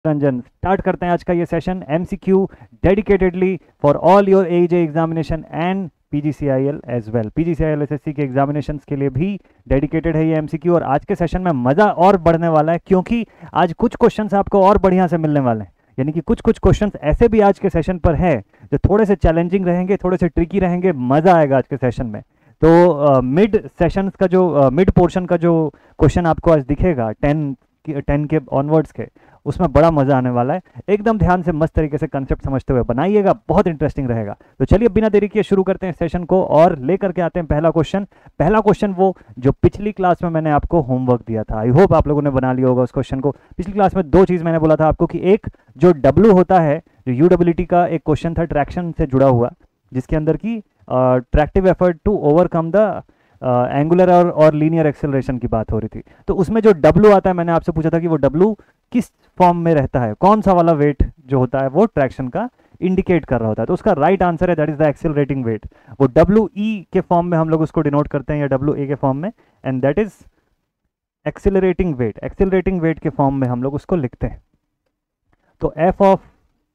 Ranjan start करते हैं आज का ये session MCQ dedicatedly for all your AJ examination and PGCIL as well. PGCIL SSC के एग्जामिनेशंस के लिए भी डेडिकेटेड है ये एमसीक्यू। और आज के सेशन में मज़ा और बढ़ने वाला है क्योंकि आज कुछ क्वेश्चंस आपको और बढ़िया से मिलने वाले हैं। यानी कि कुछ कुछ क्वेश्चंस ऐसे भी आज के सेशन पर हैं जो थोड़े से चैलेंजिंग रहेंगे, थोड़े से ट्रिकी रहेंगे। मज़ा आएगा आज के सेशन में। तो मिड सेशंस का जो मिड पोर्शन का जो क्वेश्चन आपको आज दिखेगा 10 के ऑनवर्ड्स के, उसमें बड़ा मजा आने वाला है। एकदम ध्यान से मस्त तरीके से कंसेप्ट समझते हुए बनाइएगा, बहुत इंटरेस्टिंग रहेगा। तो चलिए बिना देरी किए शुरू करते हैं सेशन को और लेकर के आते हैं पहला क्वेश्चन। पहला क्वेश्चन वो जो पिछली क्लास में मैंने आपको होमवर्क दिया था, आई होप आप लोगों ने बना लिया होगा उस क्वेश्चन को। पिछली क्लास में दो चीज़ मैंने बोला था आपको कि एक जो डब्ल्यू होता है, जो यूडब्ल्यूटी का एक क्वेश्चन था ट्रैक्शन से जुड़ा हुआ, जिसके अंदर की tractive effort to overcome the angular और लीनियर एक्सेलरेशन की बात हो रही थी। तो उसमें जो डब्ल्यू आता है, मैंने आपसे पूछा था कि वो डब्ल्यू किस फॉर्म में रहता है, कौन सा वाला वेट जो होता है वो ट्रैक्शन का इंडिकेट कर रहा होता है। तो उसका राइट आंसर है that is the accelerating weight. वो डब्ल्यू ई के फॉर्म में हम लोग उसको डिनोट करते हैं या डब्ल्यू ए के फॉर्म में, and that is accelerating weight. Accelerating weight के फॉर्म में हम लोग उसको लिखते हैं। तो एफ ऑफ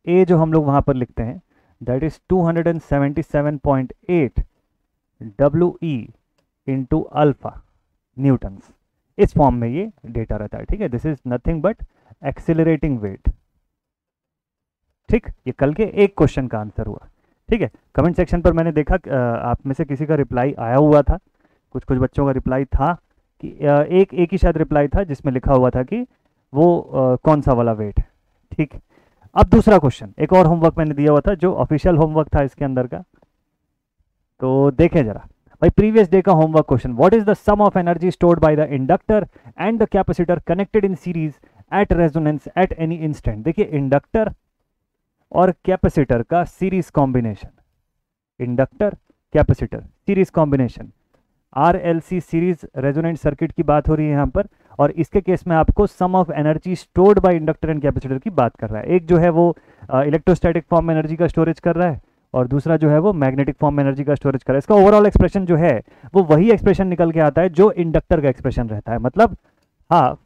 ए जो हम लोग वहां पर लिखते हैं that is 277.8 W E into alpha newtons. इस फॉर्म में ये डेटा रहता है, ठीक है। This is nothing but accelerating weight. ठीक, ये कल के एक क्वेश्चन का आंसर हुआ, ठीक है। कमेंट सेक्शन पर मैंने देखा आप में से किसी का रिप्लाई आया हुआ था, कुछ कुछ बच्चों का रिप्लाई था कि एक ही शायद रिप्लाई था जिसमें लिखा हुआ था कि वो कौन सा वाला वेट है, ठीक। अब दूसरा क्वेश्चन, एक और होमवर्क मैंने दिया हुआ था जो ऑफिशियल होमवर्क था इसके अंदर का, तो देखें जरा भाई। प्रीवियस डे का homework question, what is the sum of energy stored by the inductor and the capacitor connected in series at resonance at any instant. देखिए इंडक्टर और कैपेसिटर का series combination, inductor capacitor series combination, RLC series resonant circuit की बात हो रही है यहाँ पर। और इसके केस में आपको sum of energy stored by inductor and capacitor की बात कर रहा है। एक जो है वो इलेक्ट्रोस्टैटिक फॉर्म में एनर्जी का स्टोरेज कर रहा है और दूसरा जो है वो मैग्नेटिक फॉर्म में एनर्जी का स्टोरेज कर रहा है। इसका ओवरऑल एक्सप्रेशन जो है वो वही एक्सप्रेशन निकल के आता है जो इंडक्टर का एक्सप्रेशन रहता है, मतलब half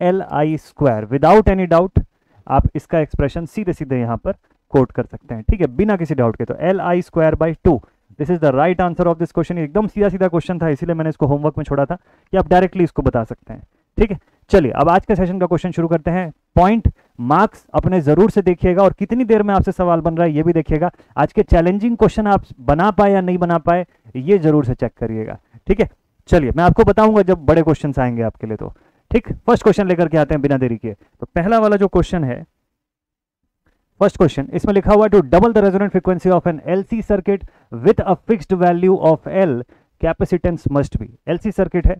L I square. Without any doubt आप इसका एक्सप्रेशन सीधे सीधे यहाँ पर कोट कर सकते हैं, ठीक है, बिना किसी डाउट के। तो L I square by 2, this is the right answer of this question. एकदम सीधा सीधा क्वेश्चन था, इसीलिए मैंने इसको होमवर्क में छोड़ा था कि आप डायरेक्टली इसको बता सकते हैं, ठीक है। चलिए अब आज के सेशन का क्वेश्चन शुरू करते हैं। पॉइंट मार्क्स अपने जरूर से देखिएगा और कितनी देर में आपसे सवाल बन रहा है ये भी देखिएगा। आज के चैलेंजिंग क्वेश्चन आप बना पाए या नहीं बना पाए ये जरूर से चेक करिएगा, ठीक है। चलिए मैं आपको बताऊंगा जब बड़े क्वेश्चन आएंगे आपके लिए, तो ठीक। फर्स्ट क्वेश्चन लेकर के आते हैं बिना देरी के। तो पहला वाला जो क्वेश्चन है, फर्स्ट क्वेश्चन, इसमें लिखा हुआ है to double the resonant frequency of an LC circuit with a fixed value of L capacitance must be. LC circuit है,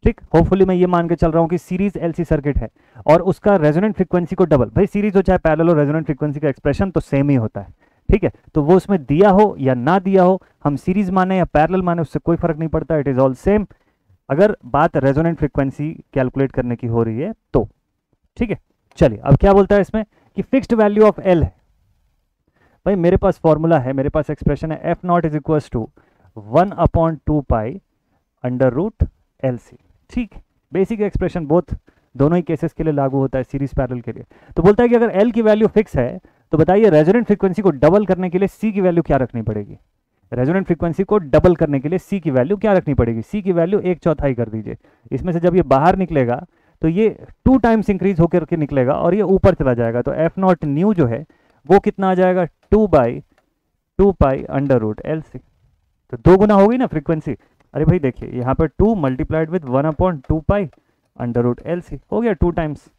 ठीक। होपफुली मैं ये मान के चल रहा हूं कि सीरीज एलसी सर्किट है और उसका रेजोनेंट फ्रीक्वेंसी को डबल, भाई सीरीज हो चाहे पैरेलल हो, रेजोनेंट फ्रीक्वेंसी का एक्सप्रेशन तो सेम ही होता है, ठीक है। तो वो उसमें दिया हो या ना दिया हो, हम सीरीज माने या पैरेलल माने उससे कोई फर्क नहीं पड़ता, इट इज ऑल सेम, अगर बात रेजोनेंट फ्रीक्वेंसी कैलकुलेट करने की हो रही है तो, ठीक है। चलिए अब क्या बोलता है इसमें कि फिक्स्ड वैल्यू ऑफ एल है। भाई मेरे पास फॉर्मूला है, मेरे पास एक्सप्रेशन है, F naught is equal to 1/2 pi under root L C, ठीक। बेसिक एक्सप्रेशन बोथ दोनों ही केसेस के लिए लागू होता है, सीरीज पैरेलल के लिए। तो बोलता है कि अगर एल की वैल्यू फिक्स है तो बताइए रेजोनेंट फ्रीक्वेंसी को डबल करने के लिए सी की वैल्यू क्या रखनी पड़ेगी। रेजोनेंट फ्रीक्वेंसी को डबल करने के लिए सी की वैल्यू क्या रखनी पड़ेगी। सी की वैल्यू 1/4 कर दीजिए। इसमें से जब ये बाहर निकलेगा तो ये 2 टाइम्स इंक्रीज होकर के निकलेगा और ये ऊपर चला जाएगा। तो एफ नॉट न्यू जो है वो कितना आ जाएगा, 2/2 pi under root L C. तो 2 गुना हो गई ना फ्रीक्वेंसी। अरे भाई देखिए यहाँ पर 2 multiplied with 1/2 pi under root L C हो गया 2 times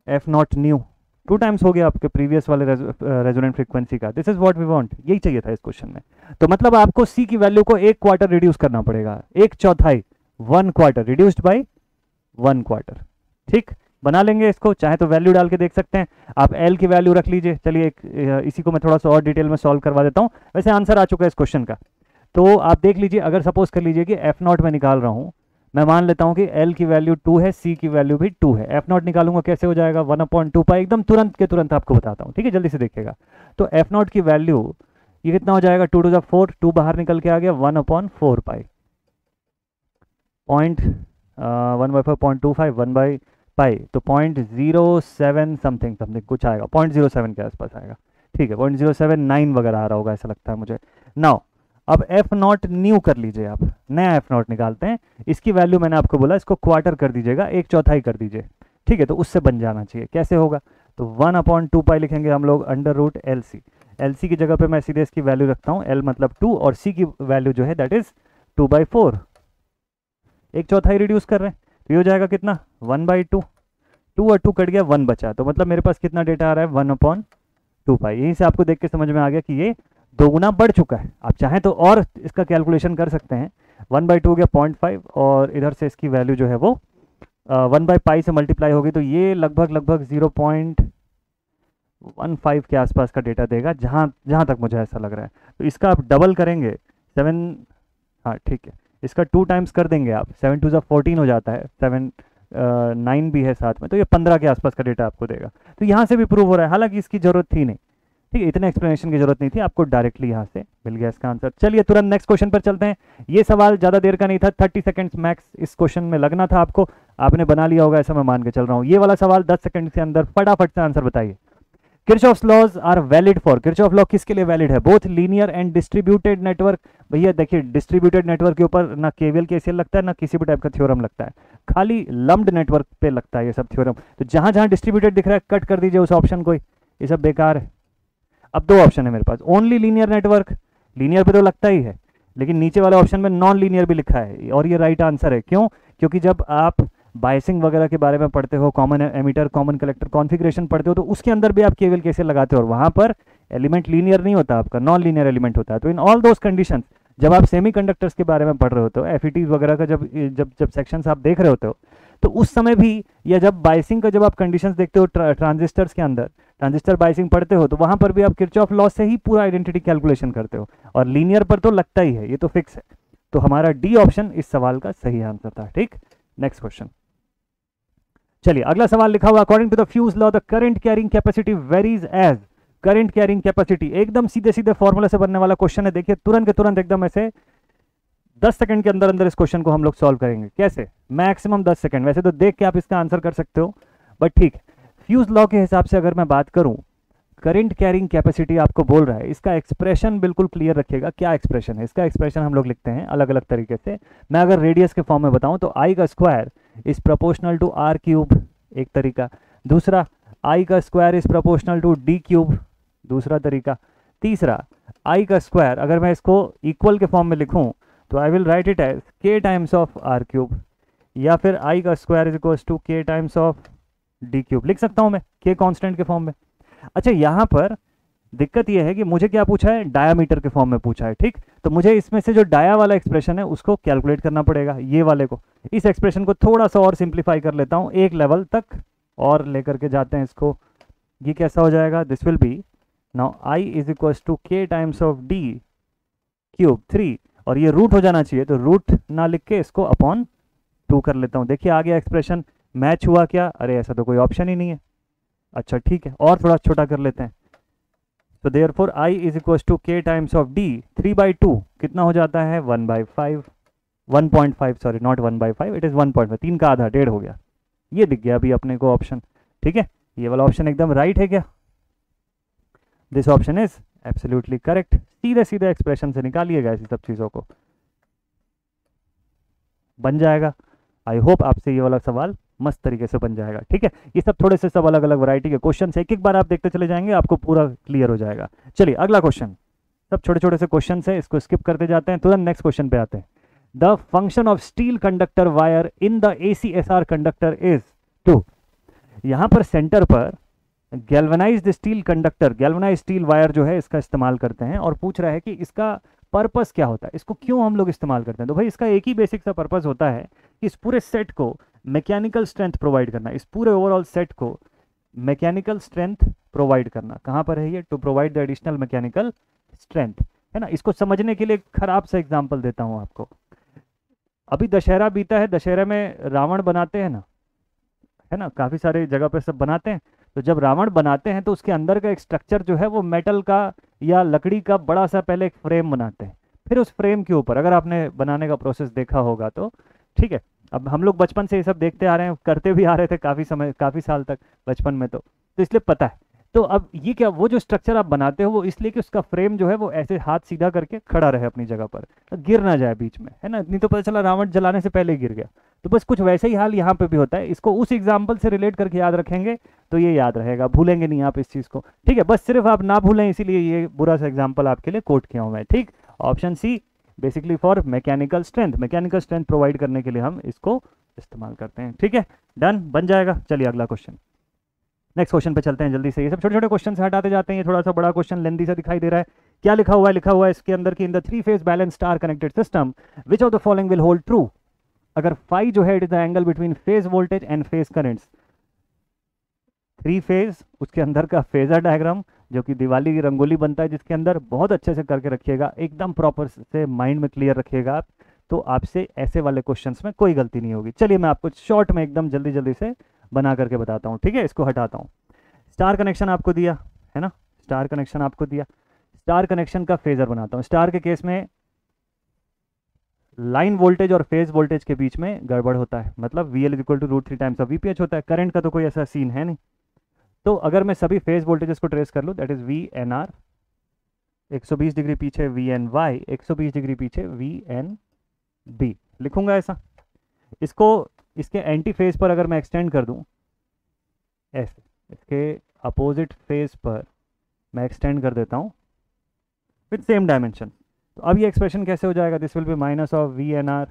f naught new, 2 times हो गया आपके प्रीवियस वाले रेजोनेंट फ्रीक्वेंसी का। This is what we want, यही चाहिए था इस क्वेश्चन में। तो मतलब आपको सी की वैल्यू को 1/4 रिड्यूस करना पड़ेगा, 1/4, 1/4 रिड्यूस्ड बाई 1/4, ठीक। बना लेंगे इसको, चाहे तो वैल्यू डाल के देख सकते हैं आप। एल की वैल्यू रख लीजिए। चलिए इसी को मैं थोड़ा सा और डिटेल में सॉल्व करवा देता हूँ। वैसे आंसर आ चुका है इस क्वेश्चन का, तो आप देख लीजिए। अगर सपोज कर लीजिए कि एफ नॉट में निकाल रहा हूँ, मैं मान लेता हूँ कि एल की वैल्यू 2 है, सी की वैल्यू भी 2 है। एफ नॉट निकालूंगा कैसे हो जाएगा, 1/2 पाई, एकदम तुरंत के तुरंत आपको बताता हूँ, ठीक है, जल्दी से देखिएगा। तो एफ नॉट की वैल्यू ये कितना हो जाएगा, 2 to the 4, 2 बाहर निकल के आ गया, 1/4 पाई, 1/4 0.25, पाई, तो 0.07 समथिंग समथिंग कुछ आएगा, 0.07 के आसपास आएगा, ठीक है, 0.079 वगैरह आ रहा होगा ऐसा लगता है मुझे। नाउ अब एफ नॉट न्यू कर लीजिए, आप नया एफ नॉट निकालते हैं, इसकी वैल्यू मैंने आपको बोला इसको क्वार्टर कर दीजिएगा, 1/4 कर दीजिए, ठीक है, तो उससे बन जाना चाहिए। कैसे होगा, तो 1/2 लिखेंगे हम लोग under root L C, L C की जगह पे मैं सीधे इसकी वैल्यू रखता हूँ, एल मतलब 2 और सी की वैल्यू जो है दैट इज 2/4, 1/4 रिड्यूस कर रहे हैं, तो ये हो जाएगा कितना 1/2, 2 और 2 कट गया, 1 बचा, तो मतलब मेरे पास कितना डेटा आ रहा है 1/2 पाई। यहीं से आपको देख के समझ में आ गया कि ये 2 गुना बढ़ चुका है। आप चाहें तो और इसका कैलकुलेशन कर सकते हैं, 1/2 हो गया 0.5 और इधर से इसकी वैल्यू जो है वो 1/पाई से मल्टीप्लाई होगी, तो ये लगभग 0.15 के आसपास का डेटा देगा, जहाँ जहाँ तक मुझे ऐसा लग रहा है। तो इसका आप डबल करेंगे 7, हाँ ठीक है, इसका 2 टाइम्स कर देंगे आप, 7 2 14 हो जाता है, 7 9 भी है साथ में, तो ये 15 के आसपास का डेटा आपको देगा। तो यहाँ से भी प्रूव हो रहा है, हालांकि इसकी जरूरत थी नहीं, ठीक है, इतने एक्सप्लेनेशन की जरूरत नहीं थी, आपको डायरेक्टली यहाँ से मिल गया इसका आंसर। चलिए तुरंत नेक्स्ट क्वेश्चन पर चलते हैं। ये सवाल ज़्यादा देर का नहीं था, 30 सेकंड्स मैक्स इस क्वेश्चन में लगना था आपको, आपने बना लिया होगा ऐसा मैं मान के चल रहा हूँ। ये वाला सवाल 10 सेकंड के अंदर फटाफट से आंसर बताइए। Kirchhoff's laws are valid for, Kirchhoff law किसके लिए वैलिड है, both linear and distributed network. भैया देखिए डिस्ट्रीब्यूटेड नेटवर्क के ऊपर ना केवीएल केसीएल लगता है, ना किसी भी टाइप का थ्योरम लगता है, खाली लम्प्ड नेटवर्क पे लगता है ये सब थ्योरम। तो जहां जहां डिस्ट्रीब्यूटेड दिख रहा है कट कर दीजिए उस ऑप्शन को, ये सब बेकार है। अब 2 ऑप्शन है मेरे पास, ओनली लीनियर नेटवर्क, लीनियर पे तो लगता ही है, लेकिन नीचे वाले ऑप्शन में नॉन लीनियर भी लिखा है, और ये राइट आंसर है। क्यों, क्योंकि जब आप बायसिंग वगैरह के बारे में पढ़ते हो, common emitter common collector configuration पढ़ते हो, तो उसके अंदर भी आप केवल कैसे लगाते हो, और वहां पर एलिमेंट लीनियर नहीं होता आपका, नॉन लीनियर एलिमेंट होता है। तो इन ऑल दोज कंडीशन जब आप सेमीकंडक्टर्स के बारे में पढ़ रहे होते हो, एफईटीज वगैरह का जब जब जब सेक्शंस आप देख रहे होते हो, तो उस समय भी, या जब बायसिंग का जब आप कंडीशंस देखते हो ट्रांजिस्टर्स के अंदर, ट्रांजिस्टर बायसिंग पढ़ते हो, तो वहां पर भी आप किरचॉफ लॉ से ही पूरा आइडेंटिटी कैलकुलेशन करते हो, और लीनियर पर तो लगता ही है, ये तो फिक्स है। तो हमारा डी ऑप्शन इस सवाल का सही आंसर था। ठीक, नेक्स्ट क्वेश्चन। चलिए अगला सवाल लिखा हुआ, according to the fuse law the current carrying capacity varies as, current carrying capacity एकदम सीधे सीधे फॉर्मूला से बनने वाला क्वेश्चन है। देखिए तुरंत के तुरंत एकदम ऐसे 10 सेकंड के अंदर अंदर इस क्वेश्चन को हम लोग सॉल्व करेंगे। कैसे, मैक्सिमम 10 सेकंड, वैसे तो देख के आप इसका आंसर कर सकते हो, बट ठीक है। फ्यूज लॉ के हिसाब से अगर मैं बात करूं, करंट कैरिंग कैपेसिटी आपको बोल रहा है, इसका एक्सप्रेशन बिल्कुल क्लियर रखिएगा। क्या एक्सप्रेशन है इसका, एक्सप्रेशन हम लोग लिखते हैं अलग अलग तरीके से। मैं अगर रेडियस के फॉर्म में बताऊं तो आई का square is proportional to R cube, एक तरीका। दूसरा, आई का square is proportional to D cube, दूसरा तरीका। तीसरा, आई का स्क्वायर अगर मैं इसको इक्वल के फॉर्म में लिखूं तो I will write it as K times of R cube, या फिर आई का square is equals to K times of D cube लिख सकता हूं मैं, के कांस्टेंट के फॉर्म में। अच्छा, यहां पर दिक्कत यह है कि मुझे क्या पूछा है, डायामीटर के फॉर्म में पूछा है। ठीक, तो मुझे इसमें से जो डाया वाला एक्सप्रेशन है उसको कैलकुलेट करना पड़ेगा, ये वाले को। इस एक्सप्रेशन को थोड़ा सा और सिंप्लीफाई कर लेता हूं, एक लेवल तक और लेकर के जाते हैं इसको। ये कैसा हो जाएगा, this will be now I is equals to K times of D cube 3, और ये रूट हो जाना चाहिए, तो रूट ना लिख के इसको अपॉन 2 कर लेता हूँ। देखिए आ गया एक्सप्रेशन, मैच हुआ क्या, अरे ऐसा तो कोई ऑप्शन ही नहीं है। अच्छा ठीक है, और थोड़ा छोटा कर लेते हैं, तो therefore i is equal to k times of d, 3/2 कितना हो जाता है 1/5, 1.5 सॉरी नॉट 1/5, इट इज 1.5, 3 का आधा 1.5 हो गया। ये दिख गया अभी अपने को ऑप्शन। ठीक है, ये वाला ऑप्शन एकदम राइट है क्या, this option is absolutely correct. सीधे सीधे एक्सप्रेशन से निकालिएगा ऐसी सब चीज़ों को, बन जाएगा। आई होप आपसे ये वाला सवाल मस्त तरीके से बन जाएगा। ठीक है, ये सब थोड़े से सब अलग अलग वैरायटी के क्वेश्चन है, एक एक बार आप देखते चले जाएंगे, आपको पूरा क्लियर हो जाएगा। चलिए अगला क्वेश्चन, सब छोटे छोटे से क्वेश्चन है, इसको स्किप करते जाते हैं, तुरंत नेक्स्ट क्वेश्चन पे आते हैं। The function of steel conductor wire in the ACSR conductor is to, यहां पर सेंटर पर galvanised steel conductor, galvanised steel wire जो है इसका इस्तेमाल करते हैं, और पूछ रहा है कि इसका पर्पस क्या होता है, इसको क्यों हम लोग इस्तेमाल करते हैं। तो भाई इसका एक ही बेसिक सा पर्पस होता है कि इस पूरे सेट को मैकेनिकल स्ट्रेंथ प्रोवाइड करना, इस पूरे ओवरऑल सेट को मैकेनिकल स्ट्रेंथ प्रोवाइड करना। कहाँ पर है ये, to provide the additional mechanical strength, है ना। इसको समझने के लिए खराब सा एग्जांपल देता हूँ आपको। अभी दशहरा बीता है, दशहरा में रावण बनाते हैं ना, है ना, काफ़ी सारे जगह पे सब बनाते हैं। तो जब रावण बनाते हैं तो उसके अंदर का एक स्ट्रक्चर जो है वो मेटल का या लकड़ी का बड़ा सा पहले एक फ्रेम बनाते हैं, फिर उस फ्रेम के ऊपर, अगर आपने बनाने का प्रोसेस देखा होगा तो ठीक है, अब हम लोग बचपन से ये सब देखते आ रहे हैं, करते भी आ रहे थे काफ़ी समय, काफ़ी साल तक बचपन में, तो इसलिए पता है। तो अब ये क्या, वो जो स्ट्रक्चर आप बनाते हो वो इसलिए कि उसका फ्रेम जो है वो ऐसे हाथ सीधा करके खड़ा रहे अपनी जगह पर, तो गिर ना जाए बीच में, है ना। नहीं तो पता चला रावण जलाने से पहले ही गिर गया। तो बस कुछ वैसे ही हाल यहाँ पे भी होता है, इसको उस एग्जाम्पल से रिलेट करके याद रखेंगे तो ये याद रहेगा, भूलेंगे नहीं आप इस चीज़ को, ठीक है। बस सिर्फ आप ना भूलें इसीलिए ये बुरा सा एग्जाम्पल आपके लिए कोट किया हुआ है, ठीक। Option C basically for mechanical strength provide करने के लिए हम इसको इस्तेमाल करते हैं, ठीक है। डन, बन जाएगा। चलिए अगला क्वेश्चन, नेक्स्ट क्वेश्चन पे चलते हैं जल्दी से। ये सब छोटे छोटे क्वेश्चन से हटाते जाते हैं, ये थोड़ा सा बड़ा क्वेश्चन लेंदी सा दिखाई दे रहा है। क्या लिखा हुआ है? लिखा हुआ है इसके अंदर की in the 3 phase balance star connected system which of the following will hold true. अगर फाई जो है it is the angle between phase voltage and phase currents. 3 phase, उसके अंदर का फेजर डायग्राम जो कि दिवाली की रंगोली बनता है जिसके अंदर, बहुत अच्छे से करके रखिएगा, एकदम प्रॉपर से माइंड में क्लियर रखिएगा आप, तो आपसे ऐसे वाले क्वेश्चंस में कोई गलती नहीं होगी। चलिए मैं आपको शॉर्ट में एकदम जल्दी जल्दी से बना करके बताता हूँ, ठीक है। इसको हटाता हूँ। स्टार कनेक्शन आपको दिया है ना, स्टार कनेक्शन आपको दिया, स्टार कनेक्शन का फेजर बनाता हूँ। स्टार के केस में लाइन वोल्टेज और फेज वोल्टेज के बीच में गड़बड़ होता है, मतलब VL equal to √3 times of VPH होता है। करंट का तो कोई ऐसा सीन है नहीं। तो अगर मैं सभी फेज वोल्टेजेस को ट्रेस कर लूँ, दैट इज VNR 120 डिग्री पीछे, VNY 120 डिग्री पीछे, VNB लिखूंगा ऐसा। इसको इसके एंटी फेज पर अगर मैं एक्सटेंड कर दूं ऐसे, इसके अपोजिट फेज पर मैं एक्सटेंड कर देता हूं विथ सेम डायमेंशन, तो अब ये एक्सप्रेशन कैसे हो जाएगा? This will B minus of VNR,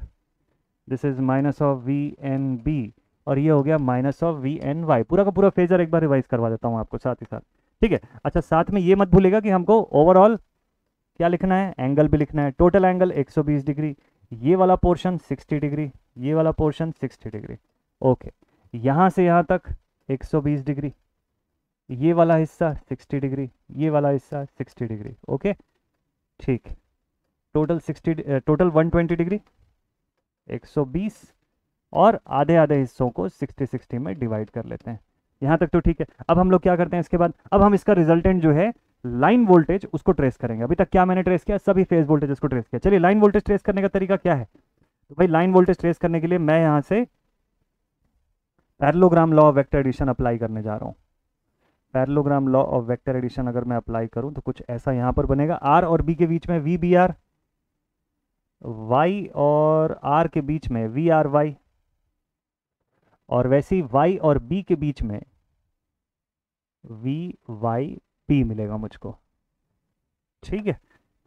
this is minus of VNB, और ये हो गया माइनस ऑफ VNY। पूरा का पूरा फेजर एक बार रिवाइज करवा देता हूँ आपको साथ ही साथ, ठीक है। अच्छा, साथ में ये मत भूलेगा कि हमको ओवरऑल क्या लिखना है, एंगल भी लिखना है। टोटल एंगल 120 डिग्री, ये वाला पोर्शन 60 डिग्री, ये वाला पोर्शन 60 डिग्री, ओके। यहाँ से यहाँ तक 120 डिग्री, ये वाला हिस्सा 60 डिग्री, ये वाला हिस्सा 60 डिग्री, ओके, ठीक। टोटल 120 डिग्री, 120, और आधे आधे हिस्सों को 60-60 में डिवाइड कर लेते हैं। यहाँ तक तो ठीक है। अब हम लोग क्या करते हैं इसके बाद, अब हम इसका रिजल्टेंट जो है लाइन वोल्टेज उसको ट्रेस करेंगे। अभी तक क्या मैंने ट्रेस किया? सभी फेज वोल्टेज को ट्रेस किया। चलिए लाइन वोल्टेज ट्रेस करने का तरीका क्या है? तो भाई लाइन वोल्टेज ट्रेस करने के लिए मैं यहाँ से parallelogram law of vector addition apply करने जा रहा हूँ। Parallelogram law of vector addition अगर मैं अप्लाई करूँ तो कुछ ऐसा यहाँ पर बनेगा। R और B के बीच में VBR, Y और R के बीच में VRY, और वैसे ही Y और B के बीच में VYP मिलेगा मुझको, ठीक है।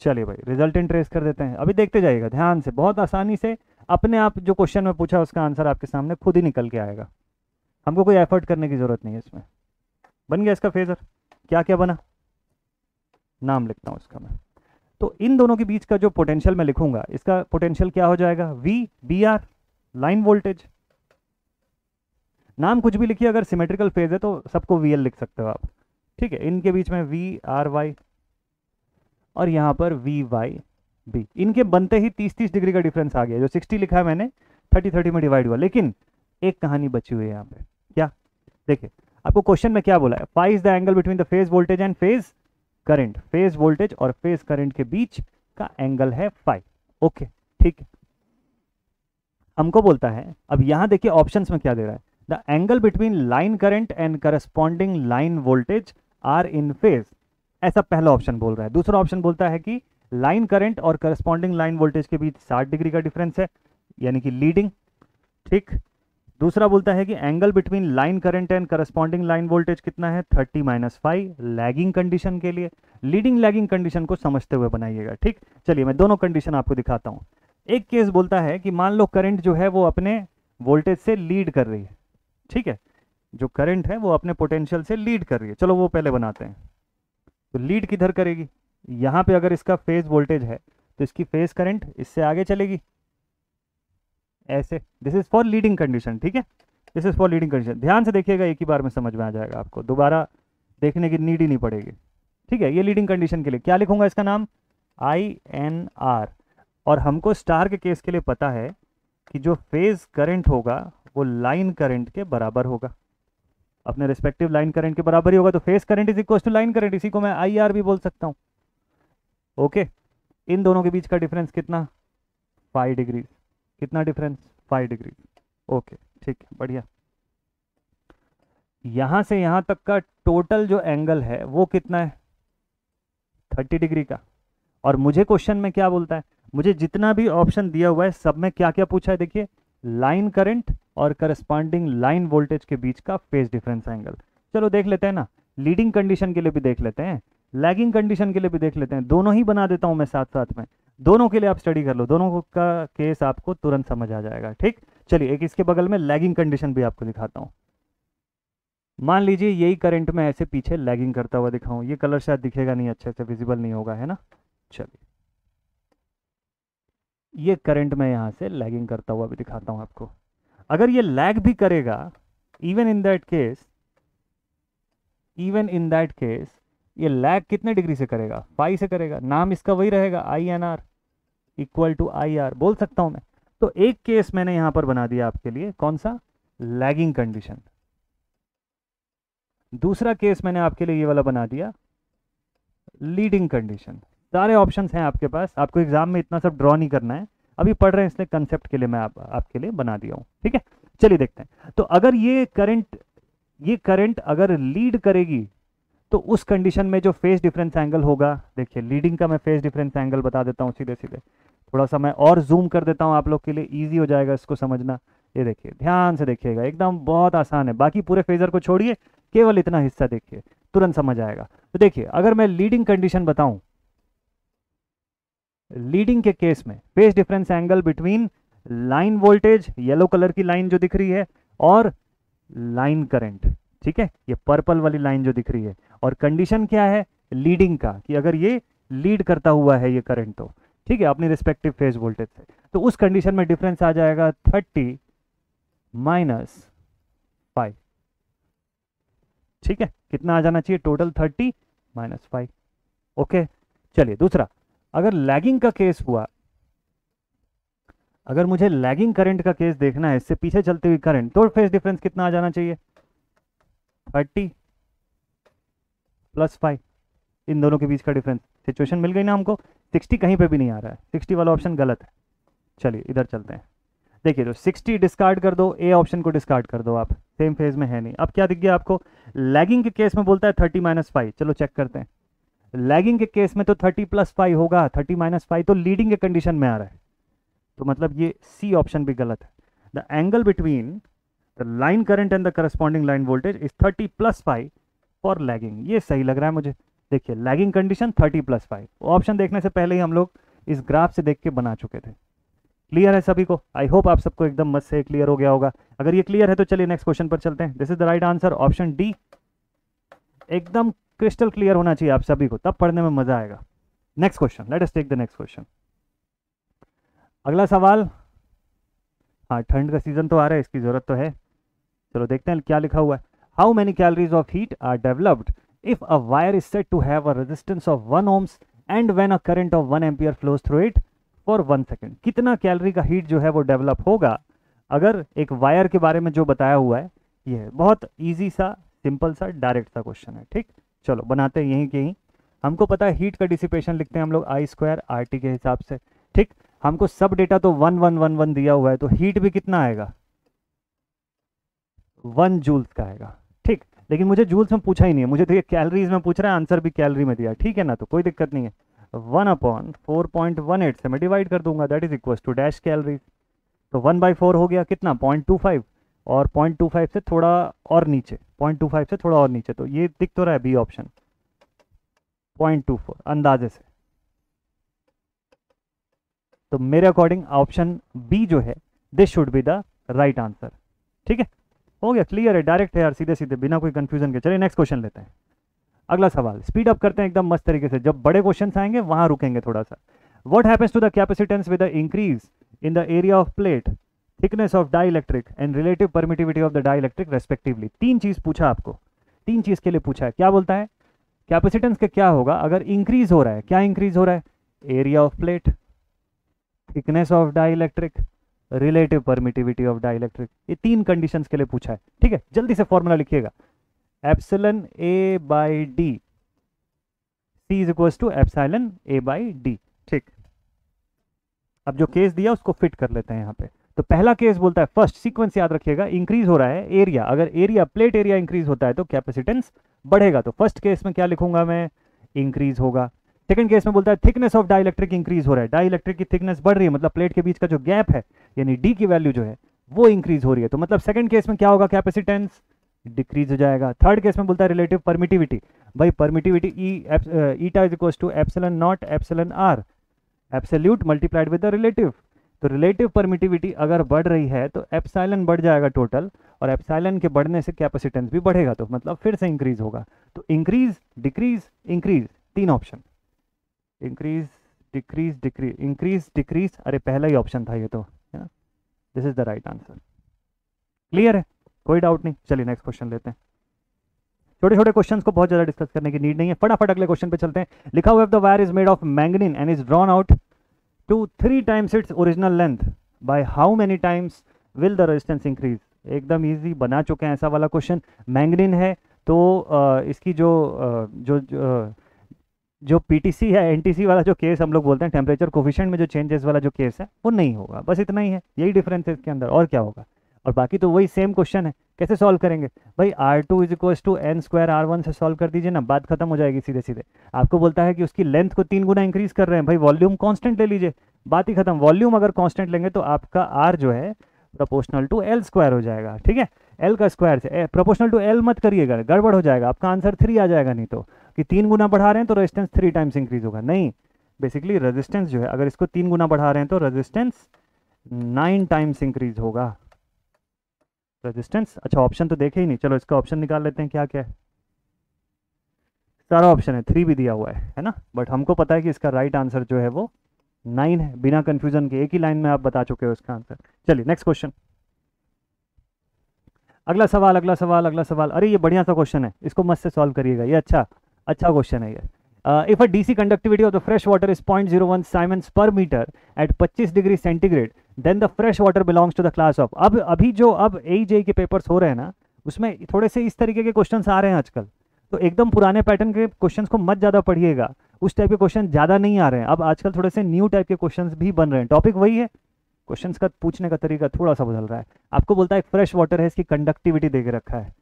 चलिए भाई रिजल्टेंट ट्रेस कर देते हैं। अभी देखते जाइएगा ध्यान से, बहुत आसानी से अपने आप जो क्वेश्चन में पूछा उसका आंसर आपके सामने खुद ही निकल के आएगा। हमको कोई एफर्ट करने की जरूरत नहीं है इसमें। बन गया इसका फेजर, क्या क्या बना, नाम लिखता हूँ इसका मैं। तो इन दोनों के बीच का जो पोटेंशियल मैं लिखूंगा, इसका पोटेंशियल क्या हो जाएगा? VBR line voltage. नाम कुछ भी लिखिए, अगर सिमेट्रिकल फेज है तो सबको VL लिख सकते हो आप, ठीक है। इनके बीच में VRY और यहाँ पर VYB। इनके बनते ही 30-30 डिग्री का डिफरेंस आ गया। जो 60 लिखा है मैंने 30-30 में डिवाइड हुआ, लेकिन एक कहानी बची हुई है यहाँ पे। क्या? देखिए आपको क्वेश्चन में क्या बोला है, phi is the angle between the phase voltage and phase current. Phase voltage और फेज करंट के बीच का एंगल है फाई, ओके, ठीक है। हमको बोलता है, अब यहां देखिए ऑप्शंस में क्या दे रहा है, the angle between line current and corresponding line voltage are in phase, ऐसा पहला ऑप्शन बोल रहा है। दूसरा ऑप्शन बोलता है कि लाइन करंट और करस्पॉन्डिंग लाइन वोल्टेज के बीच 60 डिग्री का डिफरेंस है, यानी कि लीडिंग, ठीक। दूसरा बोलता है कि angle between line current and corresponding line voltage कितना है, 30-5 लैगिंग कंडीशन के लिए। लीडिंग लैगिंग कंडीशन को समझते हुए बनाइएगा, ठीक। चलिए मैं दोनों कंडीशन आपको दिखाता हूं। एक केस बोलता है कि मान लो करंट जो है वो अपने वोल्टेज से लीड कर रही है, ठीक है। जो करंट है वो अपने पोटेंशियल से लीड कर रही है, चलो वो पहले बनाते हैं। तो लीड किधर करेगी? यहां पे अगर इसका फेज वोल्टेज है तो इसकी फेज करंट इससे आगे चलेगी ऐसे। This is for leading condition, ठीक है, this is for leading condition. ध्यान से देखिएगा, एक ही बार में समझ में आ जाएगा आपको, दोबारा देखने की नीड ही नहीं पड़ेगी, ठीक है। ये लीडिंग कंडीशन के लिए क्या लिखूंगा, इसका नाम INR। और हमको स्टार के केस के लिए पता है कि जो फेज करंट होगा वो लाइन करंट के बराबर होगा, अपने रिस्पेक्टिव लाइन करंट के बराबर ही होगा। तो phase current is equal to line current, इसी को मैं IR भी बोल सकता हूं, ओके। इन दोनों के बीच का डिफरेंस कितना? 5 डिग्री। कितना डिफरेंस? 5 डिग्री। ओके ठीक है, बढ़िया। यहां से यहां तक का टोटल जो एंगल है वो कितना है? 30 डिग्री का। और मुझे क्वेश्चन में क्या बोलता है, मुझे जितना भी ऑप्शन दिया हुआ है सब में क्या क्या पूछा है, देखिए, लाइन करंट और करस्पॉन्डिंग लाइन वोल्टेज के बीच का फेज डिफरेंस एंगल। चलो देख लेते हैं ना, लीडिंग कंडीशन के लिए भी देख लेते हैं, लैगिंग कंडीशन के लिए भी देख लेते हैं, दोनों ही बना देता हूं मैं साथ साथ में। दोनों के लिए आप स्टडी कर लो, दोनों का केस आपको तुरंत समझ आ जाएगा। ठीक, चलिए एक इसके बगल में लैगिंग कंडीशन भी आपको दिखाता हूँ। मान लीजिए यही करंट में ऐसे पीछे लैगिंग करता हुआ दिखाऊं, ये कलर शायद दिखेगा नहीं, अच्छे से विजिबल नहीं होगा, है ना। चलिए ये करंट में यहां से लैगिंग करता हुआ भी दिखाता हूं आपको। अगर ये लैग भी करेगा, even in that case, even in that case ये लैग कितने डिग्री से करेगा? फाई से करेगा। नाम इसका वही रहेगा, I N R equal to I R बोल सकता हूं मैं। तो एक केस मैंने यहां पर बना दिया आपके लिए, कौन सा? Lagging condition. दूसरा केस मैंने आपके लिए ये वाला बना दिया, लीडिंग कंडीशन। सारे ऑप्शंस हैं आपके पास, आपको एग्जाम में इतना सब ड्रॉ नहीं करना है, अभी पढ़ रहे हैं इसलिए कंसेप्ट के लिए मैं आपके लिए बना दिया हूं। ठीक है, चलिए देखते हैं। तो अगर ये करंट अगर लीड करेगी तो उस कंडीशन में जो फेज डिफरेंस एंगल होगा, देखिए लीडिंग का मैं फेज डिफरेंस एंगल बता देता हूं सीधे सीधे, थोड़ा सा मैं और जूम कर देता हूं आप लोग के लिए, इजी हो जाएगा इसको समझना। ये देखिए, ध्यान से देखिएगा, एकदम बहुत आसान है, बाकी पूरे फेजर को छोड़िए, केवल इतना हिस्सा देखिए, तुरंत समझ आएगा। तो देखिए अगर मैं लीडिंग कंडीशन बताऊं, लीडिंग के केस में phase difference angle between line voltage, yellow colour की लाइन जो दिख रही है, और लाइन करंट, ठीक है, ये पर्पल वाली लाइन जो दिख रही है, और कंडीशन क्या है लीडिंग का, कि अगर ये लीड करता हुआ है ये करंट तो ठीक है अपनी रिस्पेक्टिव फेज वोल्टेज से, तो उस कंडीशन में डिफरेंस आ जाएगा 30 माइनस 5। ठीक है, कितना आ जाना चाहिए टोटल? 30 माइनस 5। ओके, चलिए दूसरा, अगर लैगिंग का केस हुआ, अगर मुझे लैगिंग करंट का केस देखना है, इससे पीछे चलती हुई करंट, तो फेज डिफरेंस कितना आ जाना चाहिए? 30 प्लस 5, इन दोनों के बीच का डिफरेंस। सिचुएशन मिल गई ना हमको। 60 कहीं पे भी नहीं आ रहा है, 60 वाला ऑप्शन गलत है। चलिए इधर चलते हैं, देखिए तो 60 डिस्कार्ड कर दो, ए ऑप्शन को डिस्कार्ड कर दो आप, सेम फेज में है नहीं। अब क्या दिख गया आपको? लैगिंग के केस में बोलता है 30 माइनस 5, चलो चेक करते हैं। लैगिंग के केस में तो 30 प्लस 5 होगा, 30 माइनस 5 तो लीडिंग के कंडीशन में आ रहा है, तो मतलब ये सी ऑप्शन भी गलत है। The angle between the line current and the corresponding line voltage is 30 plus 5 for lagging, ये सही लग रहा है मुझे। देखिए लैगिंग कंडीशन 30 प्लस 5, ऑप्शन देखने से पहले ही हम लोग इस ग्राफ से देख के बना चुके थे। क्लियर है सभी को? आई होप आप सबको एकदम मस्त से क्लियर हो गया होगा। अगर ये क्लियर है तो चलिए नेक्स्ट क्वेश्चन पर चलते हैं। This is the right answer, option D एकदम क्रिस्टल क्लियर होना चाहिए आप सभी को, तब पढ़ने में मजा आएगा। Next question, let us take the next question. अगला सवाल, हाँ ठंड का सीजन तो आ रहा है, इसकी जरूरत तो है। चलो देखते हैं क्या लिखा हुआ है। How many calories of heat are developed if a wire is said to have a resistance of 1 ohms and when a current of 1 ampere flows through it for 1 second. कितना कैलोरी का हीट जो है वो develop होगा अगर एक wire के बारे में जो बताया हुआ है ये है। बहुत ईजी सा, सिंपल सा, डायरेक्ट सा क्वेश्चन है। ठीक, चलो बनाते हैं यहीं के यहीं। हमको पता है हीट का डिसिपेशन लिखते हैं हम लोग आई स्क्वायर आर टी के हिसाब से। ठीक, हमको सब डेटा तो 1111 दिया हुआ है, तो हीट भी कितना आएगा? 1 जूल्स का आएगा। ठीक, लेकिन मुझे जूल्स में पूछा ही नहीं है, मुझे तो ये कैलोरीज में पूछ रहा है, आंसर भी कैलोरी में दिया। ठीक है ना, तो कोई दिक्कत नहीं है। 1/4.18 से मैं डिवाइड कर दूंगा, that is equal to dash calories. तो 1/4 हो गया कितना? 0.25, और 0.25 से थोड़ा और नीचे, 0.25 से थोड़ा और नीचे, तो ये दिख तो रहा है बी ऑप्शन, 0.24 अंदाजे से। तो मेरे अकॉर्डिंग ऑप्शन बी जो है this should be the right answer. ठीक है, हो गया, क्लियर है, डायरेक्ट है यार, सीधे सीधे बिना कोई कंफ्यूजन के। चलिए नेक्स्ट क्वेश्चन लेते हैं। अगला सवाल, स्पीड अप करते हैं एकदम मस्त तरीके से, जब बड़े क्वेश्चन आएंगे वहां रुकेंगे थोड़ा सा। What happens to the capacitance with the increase in the area of plate, thickness of dielectric and relative permittivity of the dielectric respectively. 3 चीज पूछा आपको, 3 चीज के लिए पूछा है। क्या बोलता है? कैपेसिटेंस के क्या होगा अगर इंक्रीज हो रहा है? क्या इंक्रीज हो रहा है? Area of plate, thickness of dielectric, relative permittivity of dielectric. ये 3 कंडीशंस के लिए पूछा है। ठीक है, जल्दी से फॉर्मूला लिखिएगा, epsilon A by D, C is equal to epsilon A by D. ठीक, अब जो केस दिया उसको फिट कर लेते हैं यहाँ पे। तो पहला केस बोलता है, फर्स्ट सीक्वेंस याद रखिएगा, इंक्रीज हो रहा है एरिया, अगर एरिया प्लेट एरिया इंक्रीज होता है तो कैपेसिटेंस बढ़ेगा, तो फर्स्ट केस में क्या लिखूंगा मैं, इंक्रीज होगा। सेकंड केस में बोलता है थिकनेस ऑफ डाइलेक्ट्रिक इंक्रीज हो रहा है, डाइलेक्ट्रिक की थिकनेस बढ़ रही है, मतलब प्लेट के बीच का जो गैप है यानी डी की वैल्यू जो है वो इंक्रीज हो रही है, तो मतलब सेकंड केस में क्या होगा, कैपेसिटेंस डिक्रीज हो जाएगा। थर्ड केस में बोलता है रिलेटिव परमिटिविटी, भाई permittivity eta is equal to epsilon naught epsilon R absolute multiplied with the relative, तो रिलेटिव परमिटिविटी अगर बढ़ रही है तो एप्सिलॉन बढ़ जाएगा टोटल, और एप्सिलॉन के बढ़ने से कैपेसिटेंस भी बढ़ेगा, तो मतलब फिर से इंक्रीज होगा। तो इंक्रीज डिक्रीज इंक्रीज, तीन option, increase decrease decrease, increase decrease, अरे पहला ही ऑप्शन था ये तो, है ना, this is the right answer. Clear है, कोई डाउट नहीं। चलिए नेक्स्ट क्वेश्चन लेते हैं, छोटे छोटे क्वेश्चंस को बहुत ज्यादा डिस्कस करने की नीड नहीं है, फटाफट अगले क्वेश्चन पे चलते हैं। लिखा हुआ है the wire is made of manganin and is drawn out to 3 times its original length, by how many times will the resistance increase. एकदम इजी बना चुके हैं ऐसा वाला क्वेश्चन। मैंगनीन है तो इसकी जो पीटीसी है, एनटीसी वाला जो केस हम लोग बोलते हैं, टेम्परेचर कोफिशिएंट में जो चेंजेस वाला जो केस है वो नहीं होगा, बस इतना ही है, यही डिफरेंस है इसके अंदर, और क्या होगा। और बाकी तो वही सेम क्वेश्चन है। कैसे सॉल्व करेंगे भाई, R2 is equal to N square R1 से सॉल्व कर दीजिए ना, बात खत्म हो जाएगी सीधे सीधे। आपको बोलता है कि उसकी लेंथ को 3 गुना इंक्रीज कर रहे हैं, भाई वॉल्यूम कांस्टेंट ले लीजिए, बात ही खत्म। वॉल्यूम अगर कांस्टेंट लेंगे तो आपका R जो है प्रोपोर्शनल टू L स्क्वायर हो जाएगा, ठीक है, L का स्क्वायर से प्रोपोर्शनल टू L मत करिएगा, गड़बड़ हो जाएगा, आपका आंसर 3 आ जाएगा, नहीं तो कि 3 गुना बढ़ा रहे हैं तो रेजिस्टेंस 3 times इंक्रीज होगा, नहीं, बेसिकली रेजिस्टेंस जो है अगर इसको 3 गुना बढ़ा रहे हैं तो रेजिस्टेंस 9 times इंक्रीज होगा रेजिस्टेंस। अच्छा ऑप्शन तो देखे ही नहीं, चलो इसका ऑप्शन निकाल लेते हैं, क्या क्या है, सारा ऑप्शन है, 3 भी दिया हुआ है ना, बट हमको पता है कि इसका राइट आंसर जो है वो 9 है, बिना कंफ्यूजन के एक ही लाइन में आप बता चुके हो इसका आंसर। चलिए नेक्स्ट क्वेश्चन, अगला सवाल अगला सवाल अगला सवाल, अरे ये बढ़िया सा क्वेश्चन है, इसको मस्त से सॉल्व करिएगा, ये अच्छा क्वेश्चन है ये। If a DC conductivity of the fresh water is 0.01 siemens per metre at 25 degree centigrade, then the fresh water belongs to the class of. अब अभी जो अब AEJ के पेपर्स हो रहे हैं ना, उसमें थोड़े से इस तरीके के क्वेश्चंस आ रहे हैं आजकल, तो एकदम पुराने पैटर्न के क्वेश्चंस को मत ज़्यादा पढ़िएगा, उस टाइप के क्वेश्चन ज़्यादा नहीं आ रहे हैं, अब आजकल थोड़े से न्यू टाइप के क्वेश्चंस भी बन रहे हैं, टॉपिक वही है, क्वेश्चंस का पूछने का तरीका थोड़ा सा बदल रहा है। आपको बोलता है फ्रेश वाटर है, इसकी कंडक्टिविटी दे के रखा है,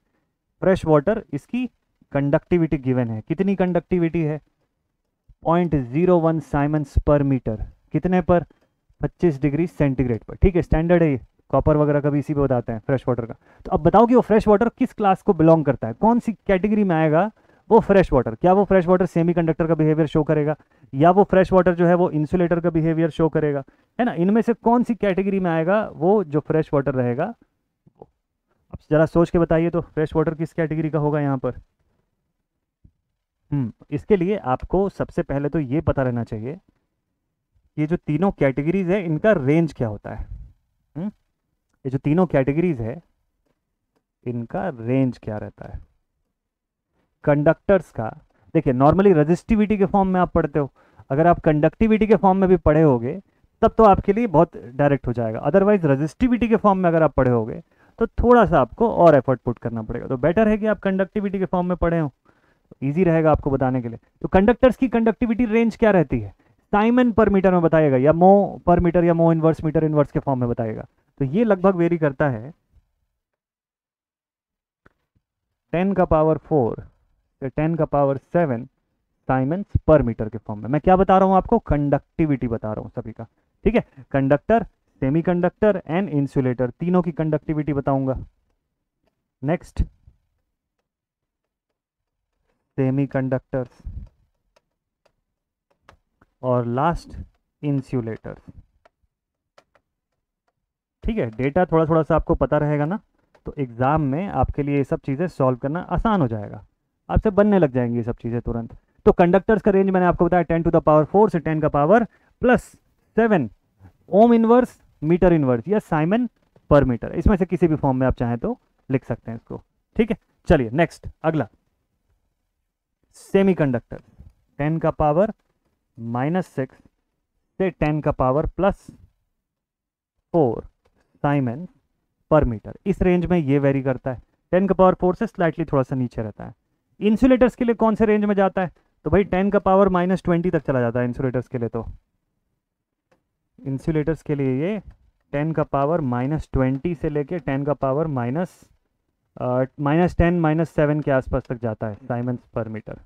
फ्रेश वाटर इसकी कंडक्टिविटी गिवन है, कितनी कंडक्टिविटी है 0.01 साइमन्स पर मीटर, कितने पर 25 डिग्री सेंटीग्रेड पर, ठीक है, स्टैंडर्ड है ये, कॉपर वगैरह का भी इसी पे बताते हैं फ्रेश वाटर का। तो अब बताओ कि वो फ्रेश वाटर किस क्लास को बिलोंग करता है, कौन सी कैटेगरी में आएगा वो फ्रेश वाटर। क्या वो फ्रेश वाटर सेमीकंडक्टर का बिहेवियर शो करेगा, या वो फ्रेश वाटर जो है वो इंसुलेटर का बिहेवियर शो करेगा, है ना, इनमें से कौन सी कैटेगरी में आएगा वो जो फ्रेश वाटर रहेगा। अब जरा सोच के बताइए तो फ्रेश वाटर किस कैटेगरी का होगा यहाँ पर। इसके लिए आपको सबसे पहले तो ये पता रहना चाहिए ये जो तीनों कैटेगरीज है इनका रेंज क्या होता है। ये जो तीनों कैटेगरीज है इनका रेंज क्या रहता है। कंडक्टर्स का देखिए, नॉर्मली रेजिस्टिविटी के फॉर्म में आप पढ़ते हो, अगर आप कंडक्टिविटी के फॉर्म में भी पढ़े होगे तब तो आपके लिए बहुत डायरेक्ट हो जाएगा, अदरवाइज रेजिस्टिविटी के फॉर्म में अगर आप पढ़े होगे तो थोड़ा सा आपको और एफर्ट पुट करना पड़ेगा, तो बेटर है कि आप कंडक्टिविटी के फॉर्म में पढ़े हो, ईजी रहेगा आपको बताने के लिए। तो कंडक्टर्स की कंडक्टिविटी रेंज क्या रहती है, साइमन पर मीटर में बताइएगा, या मो पर मीटर, या मो इनवर्स मीटर इनवर्स के फॉर्म में बताइएगा। तो ये लगभग वेरी करता है 10 का पावर 4 से 10 का पावर 7 साइमन्स पर मीटर के फॉर्म में। मैं क्या बता रहा हूं आपको, कंडक्टिविटी बता रहा हूं सभी का, ठीक है, कंडक्टर, सेमीकंडक्टर एंड इंसुलेटर तीनों की कंडक्टिविटी बताऊंगा। नेक्स्ट सेमीकंडक्टर्स और लास्ट इंसुलेटर्स, ठीक है। डेटा थोड़ा थोड़ा सा आपको पता रहेगा ना, तो एग्जाम में आपके लिए ये सब चीज़ें सॉल्व करना आसान हो जाएगा, आपसे बनने लग जाएंगी ये सब चीज़ें तुरंत। तो कंडक्टर्स का रेंज मैंने आपको बताया 10 टू द पावर 4 से 10 का power plus 7 ohm inverse, metre inverse या साइमन पर मीटर, इसमें से किसी भी फॉर्म में आप चाहें तो लिख सकते हैं इसको, ठीक है। चलिए नेक्स्ट अगला, सेमीकंडक्टर 10 का पावर -6 से 10 का पावर प्लस 4 साइमन पर मीटर, इस रेंज में ये वेरी करता है, 10 का पावर 4 से स्लाइटली थोड़ा सा नीचे रहता है। इंसुलेटर्स के लिए कौन से रेंज में जाता है, तो भाई 10 का पावर -20 तक चला जाता है इंसुलेटर्स के लिए, तो इंसुलेटर्स के लिए ये 10 का पावर -20 से लेके 10 का पावर -10 -7 के आसपास तक जाता है साइमन्स पर मीटर।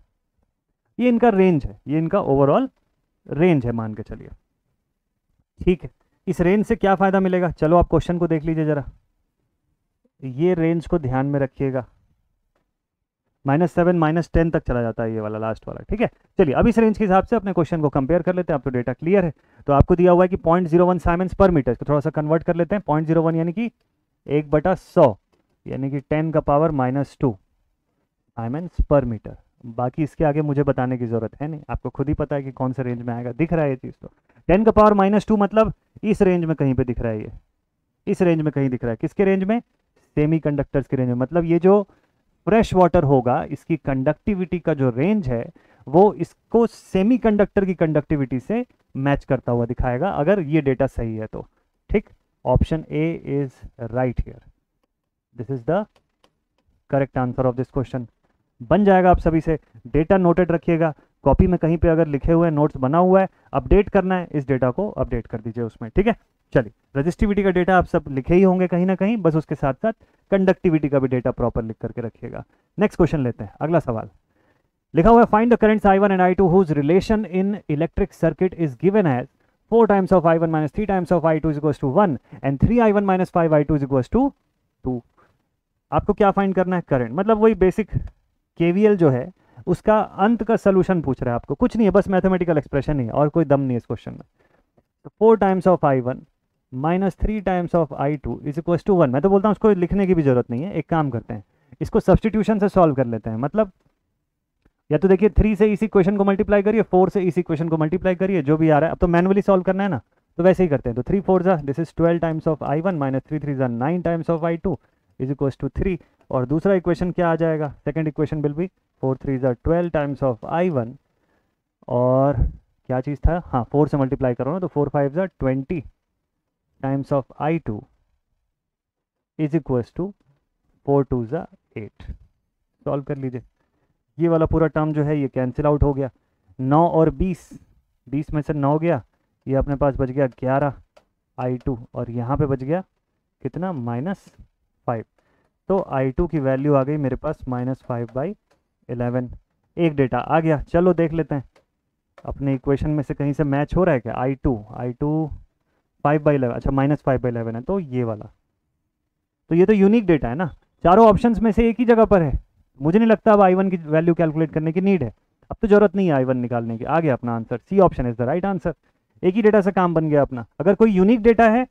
ये इनका रेंज है, ये इनका ओवरऑल रेंज है मान के चलिए। ठीक है, इस रेंज से क्या फ़ायदा मिलेगा, चलो आप क्वेश्चन को देख लीजिए ज़रा, ये रेंज को ध्यान में रखिएगा। -7 -10 तक चला जाता है ये वाला लास्ट वाला। ठीक है, चलिए अब इस रेंज के हिसाब से अपने क्वेश्चन को कंपेयर कर लेते हैं। अब तो डेटा क्लियर है। तो आपको दिया हुआ है कि 0.01 साइमन्स पर मीटर, इसको थोड़ा सा कन्वर्ट कर लेते हैं। 0.01 यानी कि 1/100 यानी कि 10 का पावर -2 साइमन्स पर मीटर। बाकी इसके आगे मुझे बताने की ज़रूरत है नहीं, आपको खुद ही पता है कि कौन से रेंज में आएगा। दिख रहा है ये चीज़, तो 10 का पावर -2 मतलब इस रेंज में कहीं पे दिख रहा है, ये इस रेंज में कहीं दिख रहा है। किसके रेंज में, सेमी कंडक्टर्स के रेंज में। मतलब ये जो फ्रेश वाटर होगा इसकी कंडक्टिविटी का जो रेंज है वो इसको सेमी कंडक्टर की कंडक्टिविटी से मैच करता हुआ दिखाएगा, अगर ये डेटा सही है तो। ठीक, option A is right here, this is the correct answer of this question. बन जाएगा आप सभी से। डेटा नोटेड रखिएगा, कॉपी में कहीं पे अगर लिखे हुए नोट्स बना हुआ है, अपडेट करना है इस डेटा को, अपडेट कर दीजिए उसमें। ठीक है, चलिए रजिस्टिविटी का डेटा आप सब लिखे ही होंगे कहीं ना कहीं, बस उसके साथ साथ कंडक्टिविटी का भी डेटा प्रॉपर लिख करके रखिएगा। नेक्स्ट क्वेश्चन लेते हैं, अगला सवाल लिखा हुआ है, find the currents I1 and I2 whose relation in electric circuit is given as 4 times of I1 minus 3 times of I2 is equals to 1 and 3I1 minus 5I2 is equals to 2। आपको क्या find करना है, current. मतलब वही basic KVL जो है उसका अंत का सोल्यूशन पूछ रहा है आपको, कुछ नहीं है, बस मैथमेटिकल एक्सप्रेशन ही है और कोई दम नहीं है इस क्वेश्चन में। तो 4 times of I1 minus 3 times of I2 is equal to 1। मैं तो बोलता हूँ उसको लिखने की भी जरूरत नहीं है, एक काम करते हैं इसको सब्सटीट्यूशन से सॉल्व कर लेते हैं। मतलब या तो देखिए 3 से इस इक्वेशन को मल्टीप्लाई करिए, 4 से इस इक्वेशन को मल्टीप्लाई करिए, जो भी आ रहा है। अब तो मैनुअली सॉल्व करना है ना, तो वैसे ही करते हैं। तो 3 4 जा, this is 12 times of I1 minus 3 3 जा 9 times of I2 is equal to 3। और दूसरा इक्वेशन क्या आ जाएगा, सेकंड इक्वेशन विल बी 4 3 जा 12 times of I1 और क्या चीज़ था, हाँ 4 से मल्टीप्लाई करो ना, तो 4 5 जा 20 times of I2 is equal to 4 2 जा 8। सॉल्व कर लीजिए। ये वाला पूरा टर्म जो है ये कैंसिल आउट हो गया। 9 और 20, 20 में से 9 गया, ये अपने पास बच गया 11 I2 और यहाँ पे बच गया कितना, -5। तो I2 की वैल्यू आ गई मेरे पास -5/11। एक डेटा आ गया, चलो देख लेते हैं अपने इक्वेशन में से कहीं से मैच हो रहा है क्या। I2 5/11, अच्छा -5/11 है, तो ये वाला। तो ये तो यूनिक डेटा है ना, चारों ऑप्शंस में से एक ही जगह पर है। मुझे नहीं लगता अब I1 की वैल्यू कैलकुलेट करने की नीड है, अब तो जरूरत नहीं है I1 निकालने की। आ गया अपना answer, C option is the right answer. एक ही डेटा से काम बन गया अपना। अगर कोई यूनिक डेटा है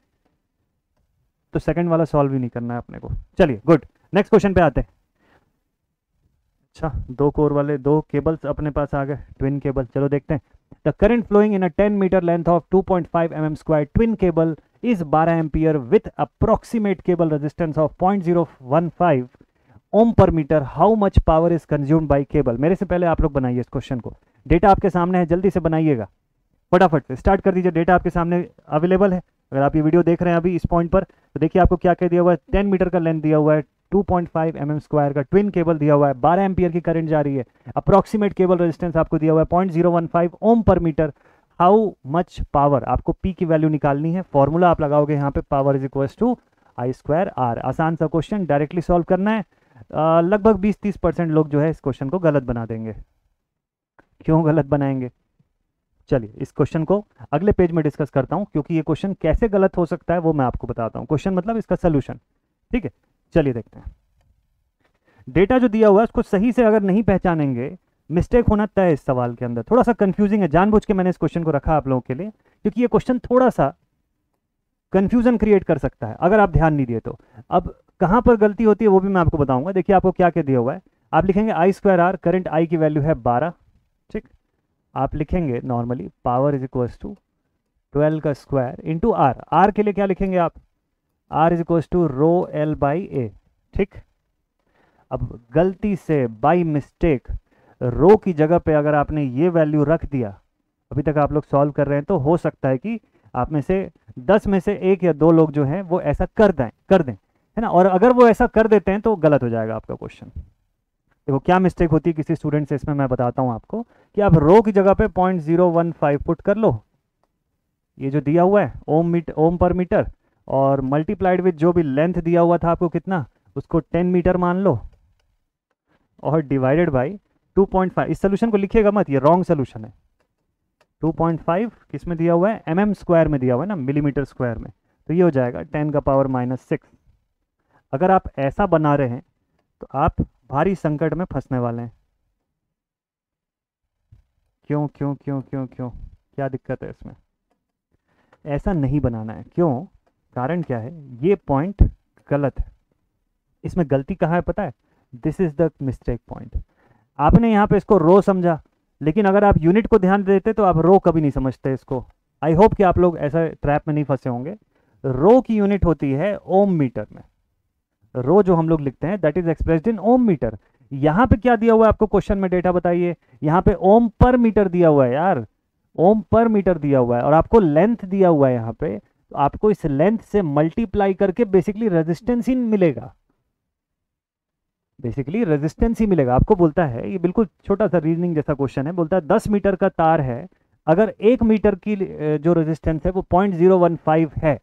तो सेकंड वाला सॉल्व ही नहीं करना है अपने को। चलिए गुड, नेक्स्ट क्वेश्चन पे आते हैं। अच्छा, 2 कोर वाले 2 केबल्स अपने पास आ गए, ट्विन केबल। चलो देखते हैं। The current flowing in a 10 metre length of 2.5 mm square twin cable is 12 ampere with approximate cable resistance of 0.015 ohm per metre. How much power is consumed by cable. मेरे से पहले आप लोग बनाइए इस क्वेश्चन को, डेटा आपके सामने है, जल्दी से बनाइएगा, फटाफट से स्टार्ट कर दीजिए। डेटा आपके सामने अवेलेबल है, अगर आप ये वीडियो देख रहे हैं अभी इस पॉइंट पर, तो देखिए आपको क्या क्या दिया हुआ है। 10 मीटर का लेंथ दिया हुआ है, 2.5 mm स्क्वायर का ट्विन केबल दिया हुआ है, 12 एम्पियर की करंट जा रही है, अप्रोक्सीमेट केबल रेजिस्टेंस आपको दिया हुआ है 0.015 ohm per metre. How much power, आपको पी की वैल्यू निकालनी है। फॉर्मूला आप लगाओगे यहाँ पे, power is equal to I²R। आसान सा क्वेश्चन, डायरेक्टली सॉल्व करना है। लगभग 20-30% लोग जो है इस क्वेश्चन को गलत बना देंगे। क्यों गलत बनाएंगे, चलिए इस क्वेश्चन को अगले पेज में डिस्कस करता हूं, क्योंकि ये क्वेश्चन कैसे गलत हो सकता है वो मैं आपको बताता हूं। क्वेश्चन मतलब इसका सोल्यूशन, ठीक है। चलिए देखते हैं। डेटा जो दिया हुआ है उसको सही से अगर नहीं पहचानेंगे, मिस्टेक होना तय है इस सवाल के अंदर। थोड़ा सा कंफ्यूजिंग है, जानबूझ के मैंने इस क्वेश्चन को रखा आप लोगों के लिए, क्योंकि ये क्वेश्चन थोड़ा सा कंफ्यूजन क्रिएट कर सकता है अगर आप ध्यान नहीं दिए तो। अब कहां पर गलती होती है वो भी मैं आपको बताऊंगा। देखिए आपको क्या क्या दिया हुआ है, आप लिखेंगे I²R, करंट I की वैल्यू है 12, ठीक। आप लिखेंगे normally power is equal to 12 का स्क्वायर इंटू आर। आर के लिए क्या लिखेंगे आप, are is equal to ρL/A, ठीक। अब गलती से बाय मिस्टेक रो की जगह पे अगर आपने ये वैल्यू रख दिया, अभी तक आप लोग सॉल्व कर रहे हैं, तो हो सकता है कि आप में से 10 में से 1 या 2 लोग जो हैं वो ऐसा कर दें, है ना। और अगर वो ऐसा कर देते हैं तो गलत हो जाएगा आपका क्वेश्चन। देखो क्या मिस्टेक होती है किसी स्टूडेंट से, इसमें मैं बताता हूं आपको कि आप रो की जगह पे 0.015 पुट कर लो, ये जो दिया हुआ है ओम पर मीटर, और मल्टीप्लाइड विथ जो भी लेंथ दिया हुआ था आपको कितना, उसको 10 मीटर मान लो, और डिवाइडेड बाई 2.5। इस सोल्यूशन को लिखिएगा मत, ये रॉन्ग सोल्यूशन है। 2.5 किस में दिया हुआ है, mm स्क्वायर में दिया हुआ है ना, मिलीमीटर स्क्वायर में, तो ये हो जाएगा 10⁻⁻6। अगर आप ऐसा बना रहे हैं तो आप भारी संकट में फंसने वाले हैं। क्यों क्यों क्यों क्यों क्यों, क्या दिक्कत है इसमें? ऐसा नहीं बनाना है। क्यों? कारण क्या है, ये पॉइंट गलत है। इसमें गलती कहाँ है पता है, this is the mistake point. आपने यहाँ पे इसको रो समझा, लेकिन अगर आप यूनिट को ध्यान देते तो आप रो कभी नहीं समझते इसको। आई होप कि आप लोग ऐसा ट्रैप में नहीं फंसे होंगे। रो की यूनिट होती है ओम मीटर में। रो जो हम लोग लिखते हैं that is expressed in ohm metre. यहाँ पे क्या दिया हुआ है आपको क्वेश्चन में, डेटा बताइए। यहाँ पे ओम पर मीटर दिया हुआ है यार, ओम पर मीटर दिया हुआ है, और आपको लेंथ दिया हुआ है यहाँ पे, तो आपको इस लेंथ से मल्टीप्लाई करके बेसिकली रेजिस्टेंस ही मिलेगा। बेसिकली रेजिस्टेंस ही मिलेगा आपको। बोलता है, ये बिल्कुल छोटा सा रीजनिंग जैसा क्वेश्चन है, बोलता है 10 मीटर का तार है, अगर 1 मीटर की जो रेजिस्टेंस है वो 0.015 है,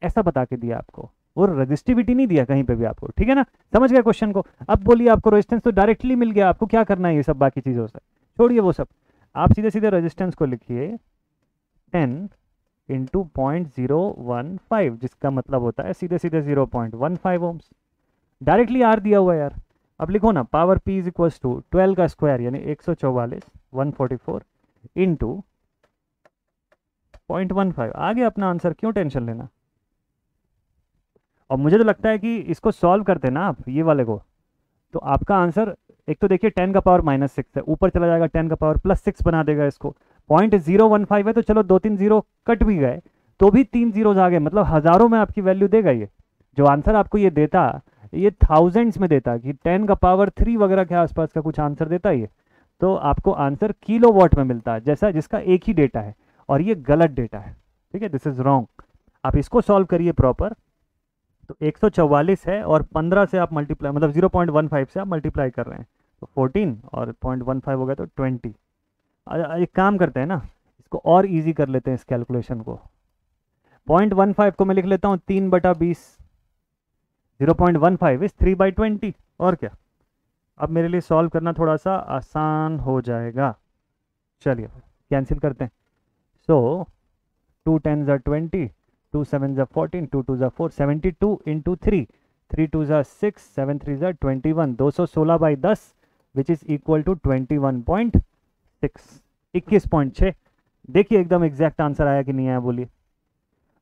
ऐसा बता के दिया आपको। वो रेजिस्टिविटी नहीं दिया कहीं पे भी आपको, ठीक है ना? समझ गए क्वेश्चन को? अब बोलिए, आपको रेजिस्टेंस तो डायरेक्टली मिल गया, आपको क्या करना है ये सब बाकी चीज़ों से, छोड़िए वो सब। आप सीधे सीधे रेजिस्टेंस को लिखिए 10 इंटू 0.015, जिसका मतलब होता है सीधे सीधे 0.15 ओम्स। डायरेक्टली आर दिया हुआ है यार। अब लिखो ना, power P is equals to 12 का स्क्वायर यानी 144 144 इंटू 0.15। आ गया अपना आंसर, क्यों टेंशन लेना? और मुझे तो लगता है कि इसको सॉल्व करते ना आप ये वाले को, तो आपका आंसर एक तो देखिए 10⁻⁻6 है, ऊपर चला जाएगा 10⁻+6 बना देगा इसको। 0.015 है तो चलो 2-3 जीरो कट भी गए, तो भी 3 जीरोज आ गए, मतलब हज़ारों में आपकी वैल्यू देगा ये। जो आंसर आपको ये देता, ये थाउजेंड्स में देता, कि 10⁻3 वगैरह के आसपास का कुछ आंसर देता ये, तो आपको आंसर किलोवाट में मिलता है, जैसा जिसका एक ही डेटा है, और ये गलत डेटा है, ठीक है? This is wrong. आप इसको सॉल्व करिए प्रॉपर, तो 144 है और 15 से आप मल्टीप्लाई, मतलब 0.15 से आप मल्टीप्लाई कर रहे हैं, तो 14 और 0.15 हो गया तो 20। एक काम करते हैं ना, इसको और इजी कर लेते हैं इस कैलकुलेशन को। 0.15 को मैं लिख लेता हूँ 3/20, 0.15 इज 3/20, और क्या? अब मेरे लिए सॉल्व करना थोड़ा सा आसान हो जाएगा। चलिए कैंसिल करते हैं। So 2 10s are 20, 2 7s are 14, 2 2s are 4, 72 into 3, 3 2s are 6, 7 3s are 21, 216/10 which is equal to 21.6, 21.6। देखिए एकदम एग्जैक्ट आंसर आया कि नहीं आया, बोलिए।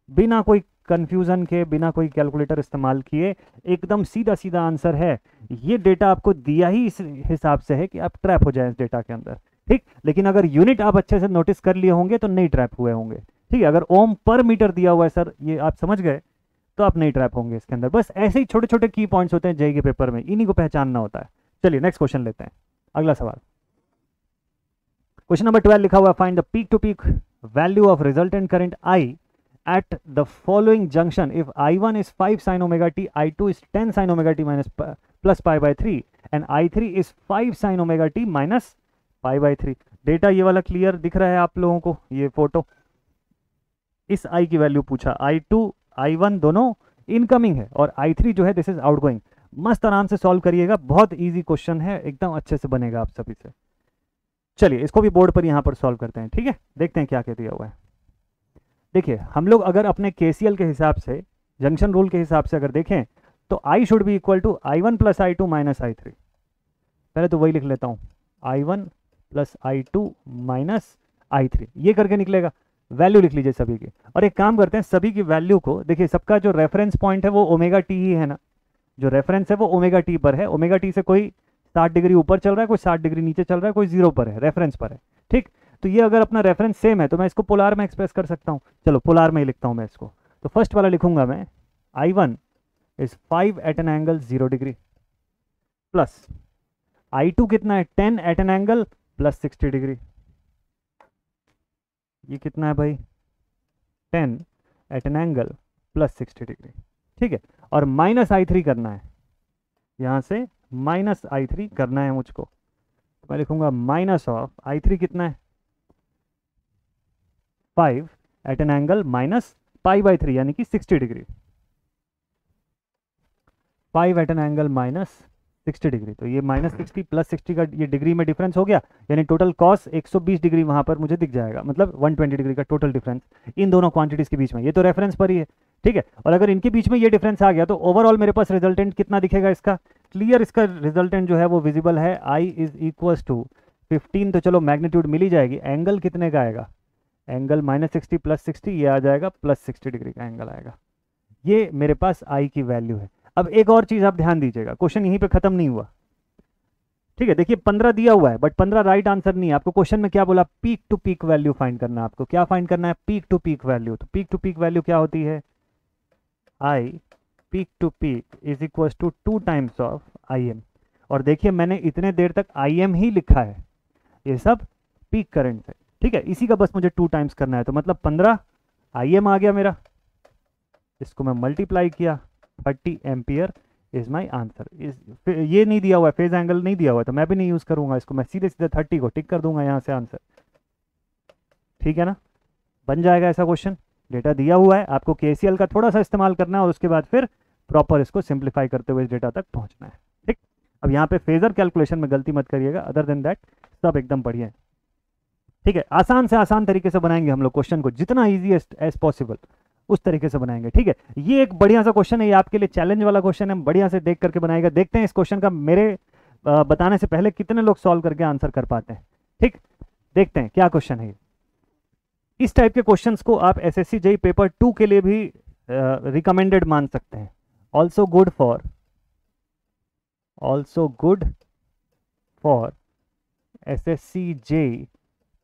बिना कोई कंफ्यूजन के, बिना कोई कैलकुलेटर इस्तेमाल किए, एकदम सीधा सीधा आंसर है। ये डेटा आपको दिया ही इस हिसाब से है कि आप ट्रैप हो जाए इस डेटा के अंदर, ठीक? लेकिन अगर यूनिट आप अच्छे से नोटिस कर लिए होंगे तो नहीं ट्रैप हुए होंगे, ठीक है? अगर ओम पर मीटर दिया हुआ है सर, ये आप समझ गए, तो आप नहीं ट्रैप होंगे इसके अंदर। बस ऐसे ही छोटे छोटे की पॉइंट्स होते हैं जेईई के पेपर में, इन्हीं को पहचानना होता है। चलिए नेक्स्ट क्वेश्चन लेते हैं, अगला सवाल। क्वेश्चन नंबर 12 लिखा हुआ, find the peak to peak value of resultant current I at the following junction if I1 is 5 sin omega t, I2 is 10 sin omega t minus plus pi/3 and I3 is 5 sin omega t minus pi/3। Data ये वाला clear दिख रहा है आप लोगों को, ये photo? इस I की वैल्यू पूछा, I2 I1 दोनों इनकमिंग है, और I3 जो है दिस इज आउटगोइंग। मस्त आराम से सॉल्व करिएगा, बहुत इजी क्वेश्चन है, एकदम अच्छे से बनेगा आप सभी से। चलिए इसको भी बोर्ड पर यहाँ पर सॉल्व करते हैं, ठीक है? देखते हैं क्या क्या दिया हुआ है। देखिए हम लोग अगर अपने KCL के हिसाब से, जंक्शन रूल के हिसाब से अगर देखें, तो I should be equal to I1 plus I2 minus I3। पहले तो वही लिख लेता हूँ, I1 plus I2 minus I3, ये करके निकलेगा। वैल्यू लिख लीजिए सभी की, और एक काम करते हैं, सभी की वैल्यू को देखिए, सबका जो रेफरेंस पॉइंट है वो ओमेगा टी ही है ना, जो रेफरेंस है वो ओमेगा टी पर है। ओमेगा टी से कोई 60 डिग्री ऊपर चल रहा है, कोई 60 डिग्री नीचे चल रहा है, कोई 0 पर है, रेफरेंस पर है, ठीक? तो ये अगर अपना रेफरेंस सेम है तो मैं इसको पोलार में एक्सप्रेस कर सकता हूँ। चलो पोलार में ही लिखता हूँ मैं इसको। तो फर्स्ट वाला लिखूंगा मैं, I1 is 5 at an angle 0 degree plus I2 कितना है, 10 at an angle plus 60 degree. ये कितना है भाई, 10 at an angle plus 60 degree, ठीक है? और माइनस I3 करना है, यहाँ से माइनस I3 करना है मुझको, तो मैं लिखूंगा माइनस ऑफ I3 कितना है, 5 at an angle minus pi/3 यानी कि 60 degree. 5 at an angle minus 60 degree. तो ये -60 + 60 का ये डिग्री में डिफरेंस हो गया, यानी टोटल कॉस 120 डिग्री वहाँ पर मुझे दिख जाएगा, मतलब 120 डिग्री का टोटल डिफरेंस इन दोनों क्वांटिटीज़ के बीच में। ये तो रेफरेंस पर ही है, ठीक है। और अगर इनके बीच में ये डिफरेंस आ गया तो ओवरऑल मेरे पास रिजल्टेंट कितना दिखेगा इसका, क्लियर इसका रिजल्टेंट जो है वो विजिबल है। I = 15, तो चलो मैग्नीट्यूड मिल ही जाएगी। एंगल कितने का आएगा, एंगल -60 + 60, ये आ जाएगा +60 डिग्री का एंगल आएगा। ये मेरे पास I की वैल्यू है। अब एक और चीज़ आप ध्यान दीजिएगा, क्वेश्चन यहीं पे ख़त्म नहीं हुआ, ठीक है। देखिए 15 दिया हुआ है, बट 15 राइट आंसर नहीं है। आपको क्वेश्चन में क्या बोला, peak to peak value find करना है। आपको क्या फाइंड करना है, पीक टू पीक वैल्यू। तो पीक टू पीक वैल्यू क्या होती है, I peak to peak = 2 times of IM। और देखिए मैंने इतने देर तक IM ही लिखा है, ये सब पीक करंट है, ठीक है। इसी का बस मुझे 2 टाइम्स करना है, तो मतलब 15 IM आ गया मेरा, इसको मैं मल्टीप्लाई किया, 30 एम्पियर इज माई आंसर। ये नहीं दिया हुआ है, फेज एंगल नहीं दिया हुआ है, तो मैं भी नहीं यूज़ करूंगा इसको, मैं सीधे सीधे 30 को टिक कर दूंगा यहाँ से आंसर, ठीक है ना। बन जाएगा ऐसा क्वेश्चन, डेटा दिया हुआ है, आपको KCL का थोड़ा सा इस्तेमाल करना है और उसके बाद फिर प्रॉपर इसको सिंप्लीफाई करते हुए इस डेटा तक पहुँचना है, ठीक। अब यहाँ पे फेजर कैलकुलेशन में गलती मत करिएगा, अदर देन दैट सब एकदम बढ़िया है, ठीक है। आसान से आसान तरीके से बनाएंगे हम लोग क्वेश्चन को, जितना ईजीएस्ट एज पॉसिबल उस तरीके से बनाएंगे, ठीक है। ये एक बढ़िया सा क्वेश्चन है, ये आपके लिए चैलेंज वाला क्वेश्चन है, बढ़िया से देख करके बनाएगा। देखते हैं इस क्वेश्चन का मेरे बताने से पहले कितने लोग सॉल्व करके आंसर कर पाते हैं, ठीक। देखते हैं क्या क्वेश्चन है ये। इस टाइप के क्वेश्चंस को आप SSC JEE पेपर 2 के लिए भी रिकमेंडेड मान सकते हैं। Also good for SSC JEE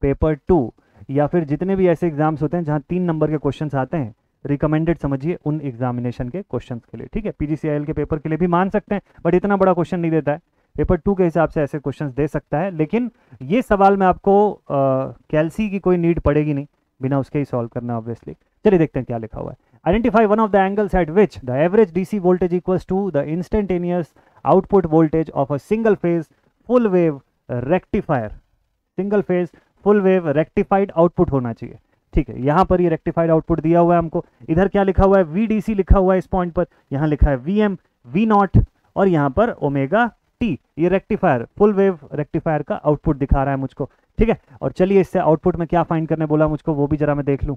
paper 2, या फिर जितने भी ऐसे एग्जाम्स होते हैं जहां 3 नंबर के क्वेश्चंस आते हैं, रिकमेंडेड समझिए उन एग्जामिनेशन के क्वेश्चंस के लिए, ठीक है। PGCIL के पेपर के लिए भी मान सकते हैं, बट इतना बड़ा क्वेश्चन नहीं देता है, पेपर 2 के हिसाब से ऐसे क्वेश्चंस दे सकता है। लेकिन ये सवाल में आपको कैल्सी की कोई नीड पड़ेगी नहीं, बिना उसके ही सॉल्व करना ऑब्वियसली। चलिए देखते हैं क्या लिखा हुआ है। Identify one of the angles at which the average DC voltage equals to the instantaneous output voltage of a single phase full wave rectifier. Single phase full wave rectified output होना चाहिए, ठीक है। यहाँ पर ये रेक्टिफाइड आउटपुट दिया हुआ है हमको, इधर क्या लिखा हुआ है, VDC लिखा हुआ है इस पॉइंट पर, यहाँ लिखा है VM V0 और यहाँ पर ओमेगा T। ये रेक्टिफायर फुल वेव रेक्टिफायर का आउटपुट दिखा रहा है मुझको, ठीक है। और चलिए इससे आउटपुट में क्या फाइंड करने बोला मुझको, वो भी जरा मैं देख लूँ।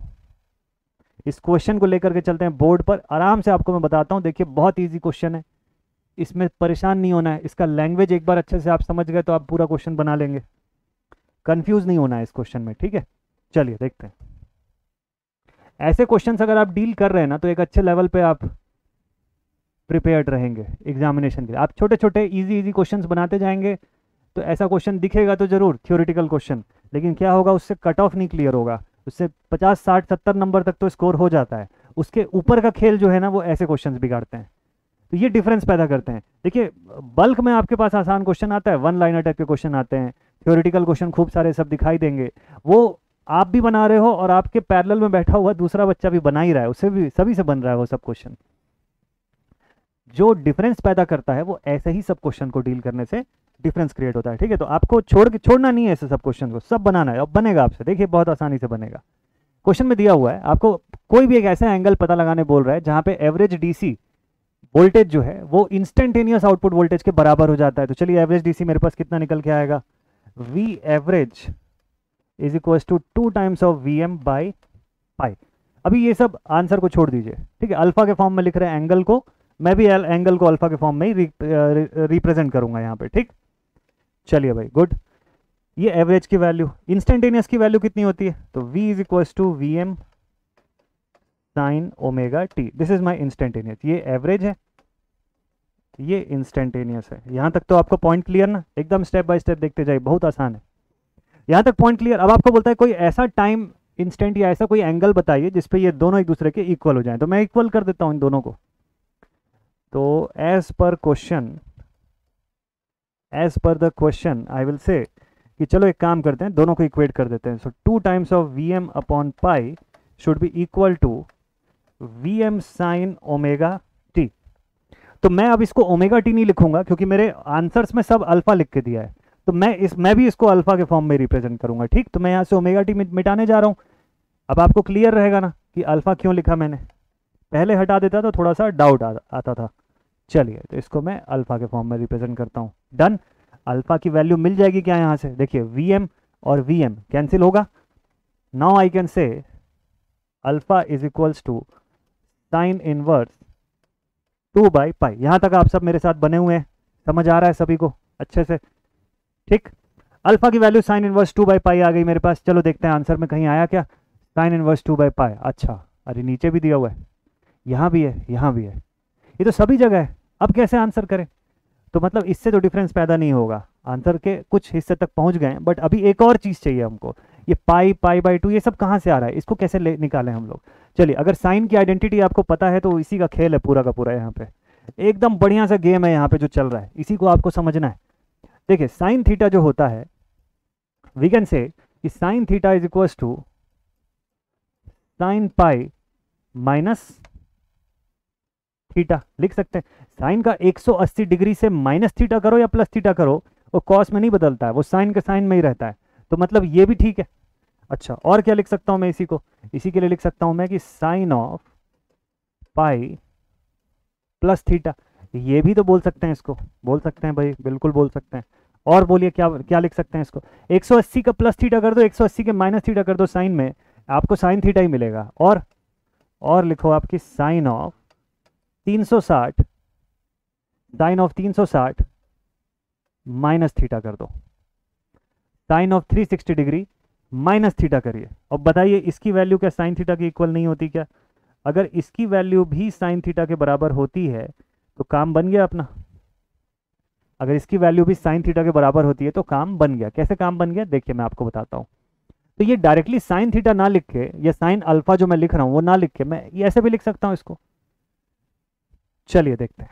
इस क्वेश्चन को लेकर के चलते हैं बोर्ड पर, आराम से आपको मैं बताता हूँ। देखिए बहुत ईजी क्वेश्चन है, इसमें परेशान नहीं होना है। इसका लैंग्वेज एक बार अच्छे से आप समझ गए तो आप पूरा क्वेश्चन बना लेंगे, कंफ्यूज नहीं होना है इस क्वेश्चन में, ठीक है। चलिए देखते हैं। ऐसे क्वेश्चंस अगर आप डील कर रहे हैं ना, तो एक अच्छे लेवल पे आप प्रिपेयर्ड रहेंगे एग्जामिनेशन के लिए। आप छोटे छोटे इजी क्वेश्चंस बनाते जाएंगे तो ऐसा क्वेश्चन दिखेगा तो जरूर, थ्योरेटिकल क्वेश्चन, लेकिन क्या होगा, उससे कट ऑफ नहीं क्लियर होगा, उससे 50 60 70 नंबर तक तो स्कोर हो जाता है। उसके ऊपर का खेल जो है ना, वो ऐसे क्वेश्चन बिगाड़ते हैं, तो ये डिफरेंस पैदा करते हैं। देखिए बल्क में आपके पास आसान क्वेश्चन आता है, 1 लाइनर टाइप के क्वेश्चन आते हैं, थ्योरेटिकल क्वेश्चन खूब सारे सब दिखाई देंगे, वो आप भी बना रहे हो और आपके पैरेलल में बैठा हुआ दूसरा बच्चा भी बना ही रहा है, उससे भी सभी से बन रहा है वो सब क्वेश्चन। जो डिफरेंस पैदा करता है वो ऐसे ही सब क्वेश्चन को डील करने से डिफरेंस क्रिएट होता है, ठीक है। तो आपको छोड़ना नहीं है ऐसे सब क्वेश्चन को, सब बनाना है, अब बनेगा आपसे, देखिए बहुत आसानी से बनेगा। क्वेश्चन में दिया हुआ है आपको कोई भी एक ऐसा एंगल पता लगाने बोल रहा है जहां पे एवरेज DC वोल्टेज जो है वो इंस्टेंटेनियस आउटपुट वोल्टेज के बराबर हो जाता है। तो चलिए एवरेज DC मेरे पास कितना निकल के आएगा, V average is equal to 2 times of VM by pi. अभी ये सब आंसर को छोड़ दीजिए, ठीक है। अल्फा के फॉर्म में लिख रहे हैं एंगल को, मैं भी एंगल को अल्फा के फॉर्म में ही रिप्रेजेंट करूंगा यहाँ पे, ठीक। चलिए भाई गुड। ये एवरेज की वैल्यू, इंस्टेंटेनियस की वैल्यू कितनी होती है, तो V is equal to VM sine omega T। This is my instantaneous, ये एवरेज है, ये इंस्टेंटेनियस है। यहाँ तक तो आपको पॉइंट क्लियर ना, एकदम स्टेप बाय स्टेप देखते जाइए, बहुत आसान है, यहाँ तक पॉइंट क्लियर। अब आपको बोलता है कोई ऐसा टाइम इंस्टेंट या ऐसा कोई एंगल बताइए जिसपे ये दोनों एक दूसरे के इक्वल हो जाएं, तो मैं इक्वल कर देता हूँ इन दोनों को। तो as per the question I will say कि चलो एक काम करते हैं, दोनों को इक्वेट कर देते हैं। So 2 times of VM upon pi should be equal to VM sine omega T। तो मैं अब इसको ओमेगा T नहीं लिखूंगा क्योंकि मेरे आंसर्स में सब अल्फा लिख के दिया है, तो मैं भी इसको अल्फा के फॉर्म में रिप्रेजेंट करूंगा, ठीक। तो मैं यहाँ से ओमेगा T मिटाने जा रहा हूँ। अब आपको क्लियर रहेगा ना कि अल्फा क्यों लिखा मैंने, पहले हटा देता तो थोड़ा सा डाउट आता था, चलिए तो इसको मैं अल्फा के फॉर्म में रिप्रेजेंट करता हूँ। डन। अल्फा की वैल्यू मिल जाएगी क्या यहाँ से, देखिए वीएम और वीएम कैंसिल होगा। Now I can say alpha is equals to sine inverse 2/पाई। यहाँ तक आप सब मेरे साथ बने हुए हैं, समझ आ रहा है सभी को अच्छे से? ठीक। अल्फा की वैल्यू साइन इनवर्स 2/पाई आ गई मेरे पास। चलो देखते हैं आंसर में कहीं आया क्या साइन इनवर्स 2/पाई। अच्छा, अरे नीचे भी दिया हुआ है, यहाँ भी है, यहाँ भी है, ये तो सभी जगह है। अब कैसे आंसर करें? तो मतलब इससे तो डिफरेंस पैदा नहीं होगा, आंसर के कुछ हिस्से तक पहुंच गए, बट अभी एक और चीज़ चाहिए हमको। ये पाई/2 ये सब कहाँ से आ रहा है, इसको कैसे निकालें हम लोग? चलिए, अगर साइन की आइडेंटिटी आपको पता है तो इसी का खेल है पूरा का पूरा। यहाँ पे एकदम बढ़िया सा गेम है यहाँ पे जो चल रहा है, इसी को आपको समझना है। देखिए साइन थीटा जो होता है, वी कैन से कि sine theta is equals to sine pi minus theta. लिख सकते हैं साइन का 180 डिग्री से माइनस थीटा करो या प्लस थीटा करो, वो कॉस में नहीं बदलता है, वो साइन के साइन में ही रहता है। तो मतलब ये भी ठीक है। अच्छा, और क्या लिख सकता हूं मैं इसी को? इसी के लिए लिख सकता हूं मैं कि sine of pi plus theta. ये भी तो बोल सकते हैं, इसको बोल सकते हैं भाई, बिल्कुल बोल सकते हैं। और बोलिए क्या क्या लिख सकते हैं इसको? 180 का प्लस थीटा कर दो, 180 के माइनस थीटा कर दो साइन में, आपको साइन थीटा ही मिलेगा। और लिखो आपकी sine of 360, sine of 360 minus theta कर दो, sine of 360 degree minus theta करिए। अब बताइए इसकी वैल्यू क्या साइन थीटा की इक्वल नहीं होती क्या? अगर इसकी वैल्यू भी साइन थीटा के बराबर होती है तो काम बन गया अपना। अगर इसकी वैल्यू भी साइन थीटा के बराबर होती है तो काम बन गया। कैसे काम बन गया देखिए मैं आपको बताता हूँ। तो ये डायरेक्टली साइन थीटा ना लिख के, या साइन अल्फा जो मैं लिख रहा हूँ वो ना लिख के, मैं ये ऐसे भी लिख सकता हूँ इसको। चलिए देखते हैं,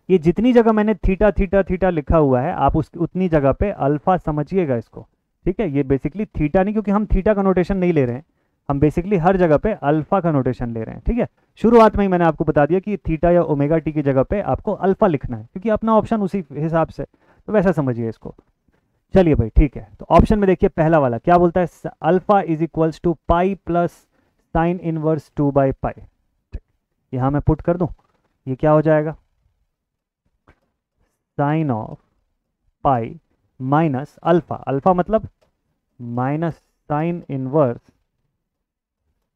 ये जितनी जगह मैंने थीटा थीटा थीटा लिखा हुआ है आप उतनी जगह पे अल्फा समझिएगा इसको। ठीक है, ये बेसिकली थीटा नहीं, क्योंकि हम थीटा का नोटेशन नहीं ले रहे हैं, हम बेसिकली हर जगह पे अल्फा का नोटेशन ले रहे हैं। ठीक है, शुरुआत में ही मैंने आपको बता दिया कि थीटा या ओमेगा टी की जगह पे आपको अल्फा लिखना है, क्योंकि अपना ऑप्शन उसी हिसाब से, तो वैसा समझिए इसको। चलिए भाई ठीक है, तो ऑप्शन में देखिए पहला वाला क्या बोलता है, alpha is equals to pi plus sine inverse 2/पाई। यहां मैं पुट कर दूं, ये क्या हो जाएगा, sine of pi minus alpha, alpha मतलब माइनस साइन इनवर्स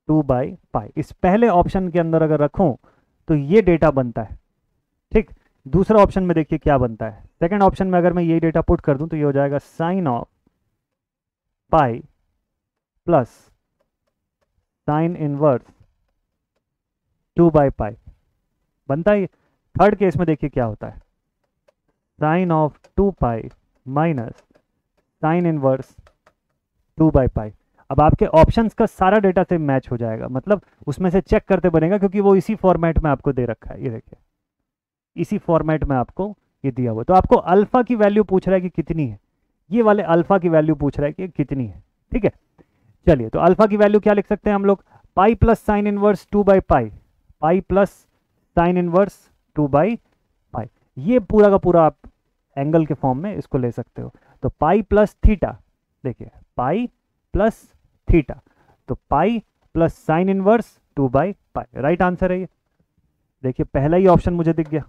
2/पाई। इस पहले ऑप्शन के अंदर अगर रखूं तो ये डेटा बनता है। ठीक, दूसरा ऑप्शन में देखिए क्या बनता है, सेकंड ऑप्शन में अगर मैं ये डेटा पुट कर दूं तो ये हो जाएगा sine of pi plus sine inverse 2/पाई बनता है। थर्ड केस में देखिए क्या होता है, sine of 2 pi minus sine inverse 2/पाई। अब आपके ऑप्शंस का सारा डेटा से मैच हो जाएगा, मतलब उसमें से चेक करते बनेगा, क्योंकि वो इसी फॉर्मेट में आपको दे रखा है। ये देखिए इसी फॉर्मेट में आपको ये दिया हुआ, तो आपको अल्फा की वैल्यू पूछ रहा है कि कितनी है, ये वाले अल्फा की वैल्यू पूछ रहा है कि कितनी है। ठीक है, चलिए तो अल्फा की वैल्यू क्या लिख सकते हैं हम लोग, पाई प्लस साइन इनवर्स 2/पाई, पाई प्लस साइन इनवर्स 2/पाई। ये पूरा का पूरा आप एंगल के फॉर्म में इसको ले सकते हो। तो पाई प्लस थीटा, देखिए पाई प्लस थीटा, तो पाई प्लस साइन इनवर्स 2/पाई, राइट आंसर है ये। देखिए पहला ही ऑप्शन मुझे दिख गया,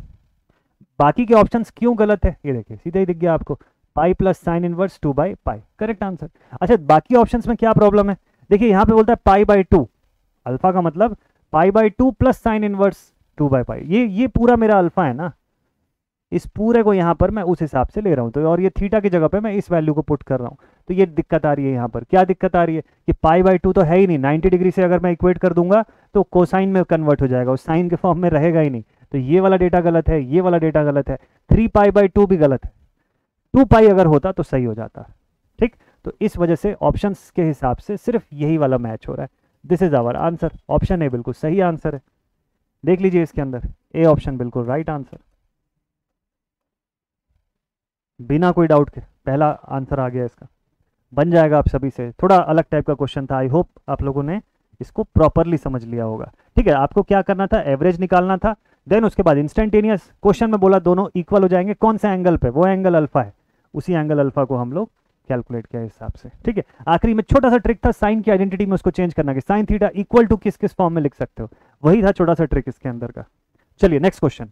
बाकी के ऑप्शंस क्यों गलत है ये देखिए सीधे ही दिख गया आपको, पाई प्लस साइन इनवर्स 2/पाई करेक्ट आंसर। अच्छा, बाकी ऑप्शंस में क्या प्रॉब्लम है, देखिए यहाँ पे बोलता है पाई/2, अल्फा का मतलब पाई/2 प्लस साइन इनवर्स 2/पाई, ये पूरा मेरा अल्फा है ना, इस पूरे को यहाँ पर मैं उस हिसाब से ले रहा हूँ। तो और ये थीटा की जगह पे मैं इस वैल्यू को पुट कर रहा हूँ, तो ये दिक्कत आ रही है यहाँ पर। क्या दिक्कत आ रही है कि पाई/2 तो है ही नहीं, 90 डिग्री से अगर मैं इक्वेट कर दूंगा तो कोसाइन में कन्वर्ट हो जाएगा, उस साइन के फॉर्म में रहेगा ही नहीं। तो ये वाला डेटा गलत है, ये वाला डेटा गलत है, 3 पाई/2 भी गलत है, 2 पाई अगर होता तो सही हो जाता। ठीक, तो इस वजह से ऑप्शंस के हिसाब से सिर्फ यही वाला मैच हो रहा है। This is our answer, option A बिल्कुल सही आंसर है। देख लीजिए इसके अंदर ए ऑप्शन बिल्कुल राइट आंसर, बिना कोई डाउट के पहला आंसर आ गया इसका, बन जाएगा आप सभी से। थोड़ा अलग टाइप का क्वेश्चन था, आई होप आप लोगों ने इसको प्रॉपरली समझ लिया होगा। ठीक है, आपको क्या करना था, एवरेज निकालना था, देन उसके बाद इंस्टेंटेनियस, क्वेश्चन में बोला दोनों इक्वल हो जाएंगे, कौन से एंगल पे, वो एंगल अल्फा है, उसी एंगल अल्फा को हम लोग कैलकुलेट किया हिसाब से। ठीक है, आखिरी में छोटा सा ट्रिक था साइन की आइडेंटिटी में उसको चेंज करना कि साइन थीटा इक्वल टू किस किस फॉर्म में लिख सकते हो, वही था छोटा सा ट्रिक इसके अंदर का। चलिए नेक्स्ट क्वेश्चन।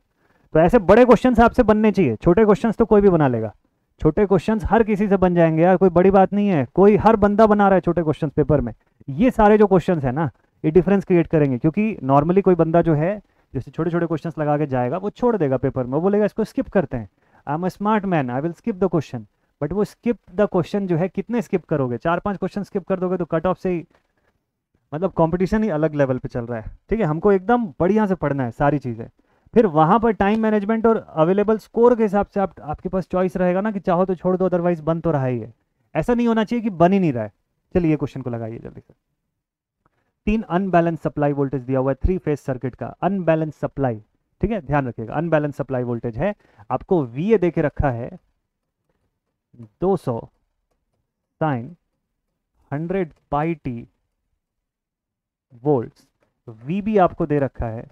तो ऐसे बड़े क्वेश्चंस आपसे बनने चाहिए, छोटे क्वेश्चंस तो कोई भी बना लेगा, छोटे क्वेश्चंस हर किसी से बन जाएंगे यार, कोई बड़ी बात नहीं है, कोई हर बंदा बना रहा है छोटे क्वेश्चंस पेपर में। ये सारे जो क्वेश्चंस है ना, ये डिफरेंस क्रिएट करेंगे, क्योंकि नॉर्मली कोई बंदा जो है जैसे छोटे छोटे क्वेश्चंस लगा के जाएगा, वो छोड़ देगा पेपर में, वो बोलेगा इसको स्किप करते हैं, I am a smart man, I will skip the question. But वो स्किप द क्वेश्चन जो है, कितने स्किप करोगे, 4-5 क्वेश्चन स्किप कर दोगे तो कट ऑफ से ही, मतलब कंपटीशन ही अलग लेवल पे चल रहा है, ठीक है। हमको एकदम बढ़िया से पढ़ना है सारी चीज़ें, फिर वहाँ पर टाइम मैनेजमेंट और अवेलेबल स्कोर के हिसाब से आपके पास चॉइस रहेगा ना, कि चाहो तो छोड़ दो, अदरवाइज बन तो रहा ही है। ऐसा नहीं होना चाहिए कि बन ही नहीं रहा है। चलिए ये क्वेश्चन को लगाइए जल्दी से। 3 अनबैलेंस सप्लाई वोल्टेज दिया हुआ है 3 फेज सर्किट का, अनबैलेंस सप्लाई, ठीक है, ध्यान रखिएगा, अनबैलेंस सप्लाई वोल्टेज है, आपको वी ए दे के रखा है 200 sine 100 pi T volts, V B आपको दे रखा है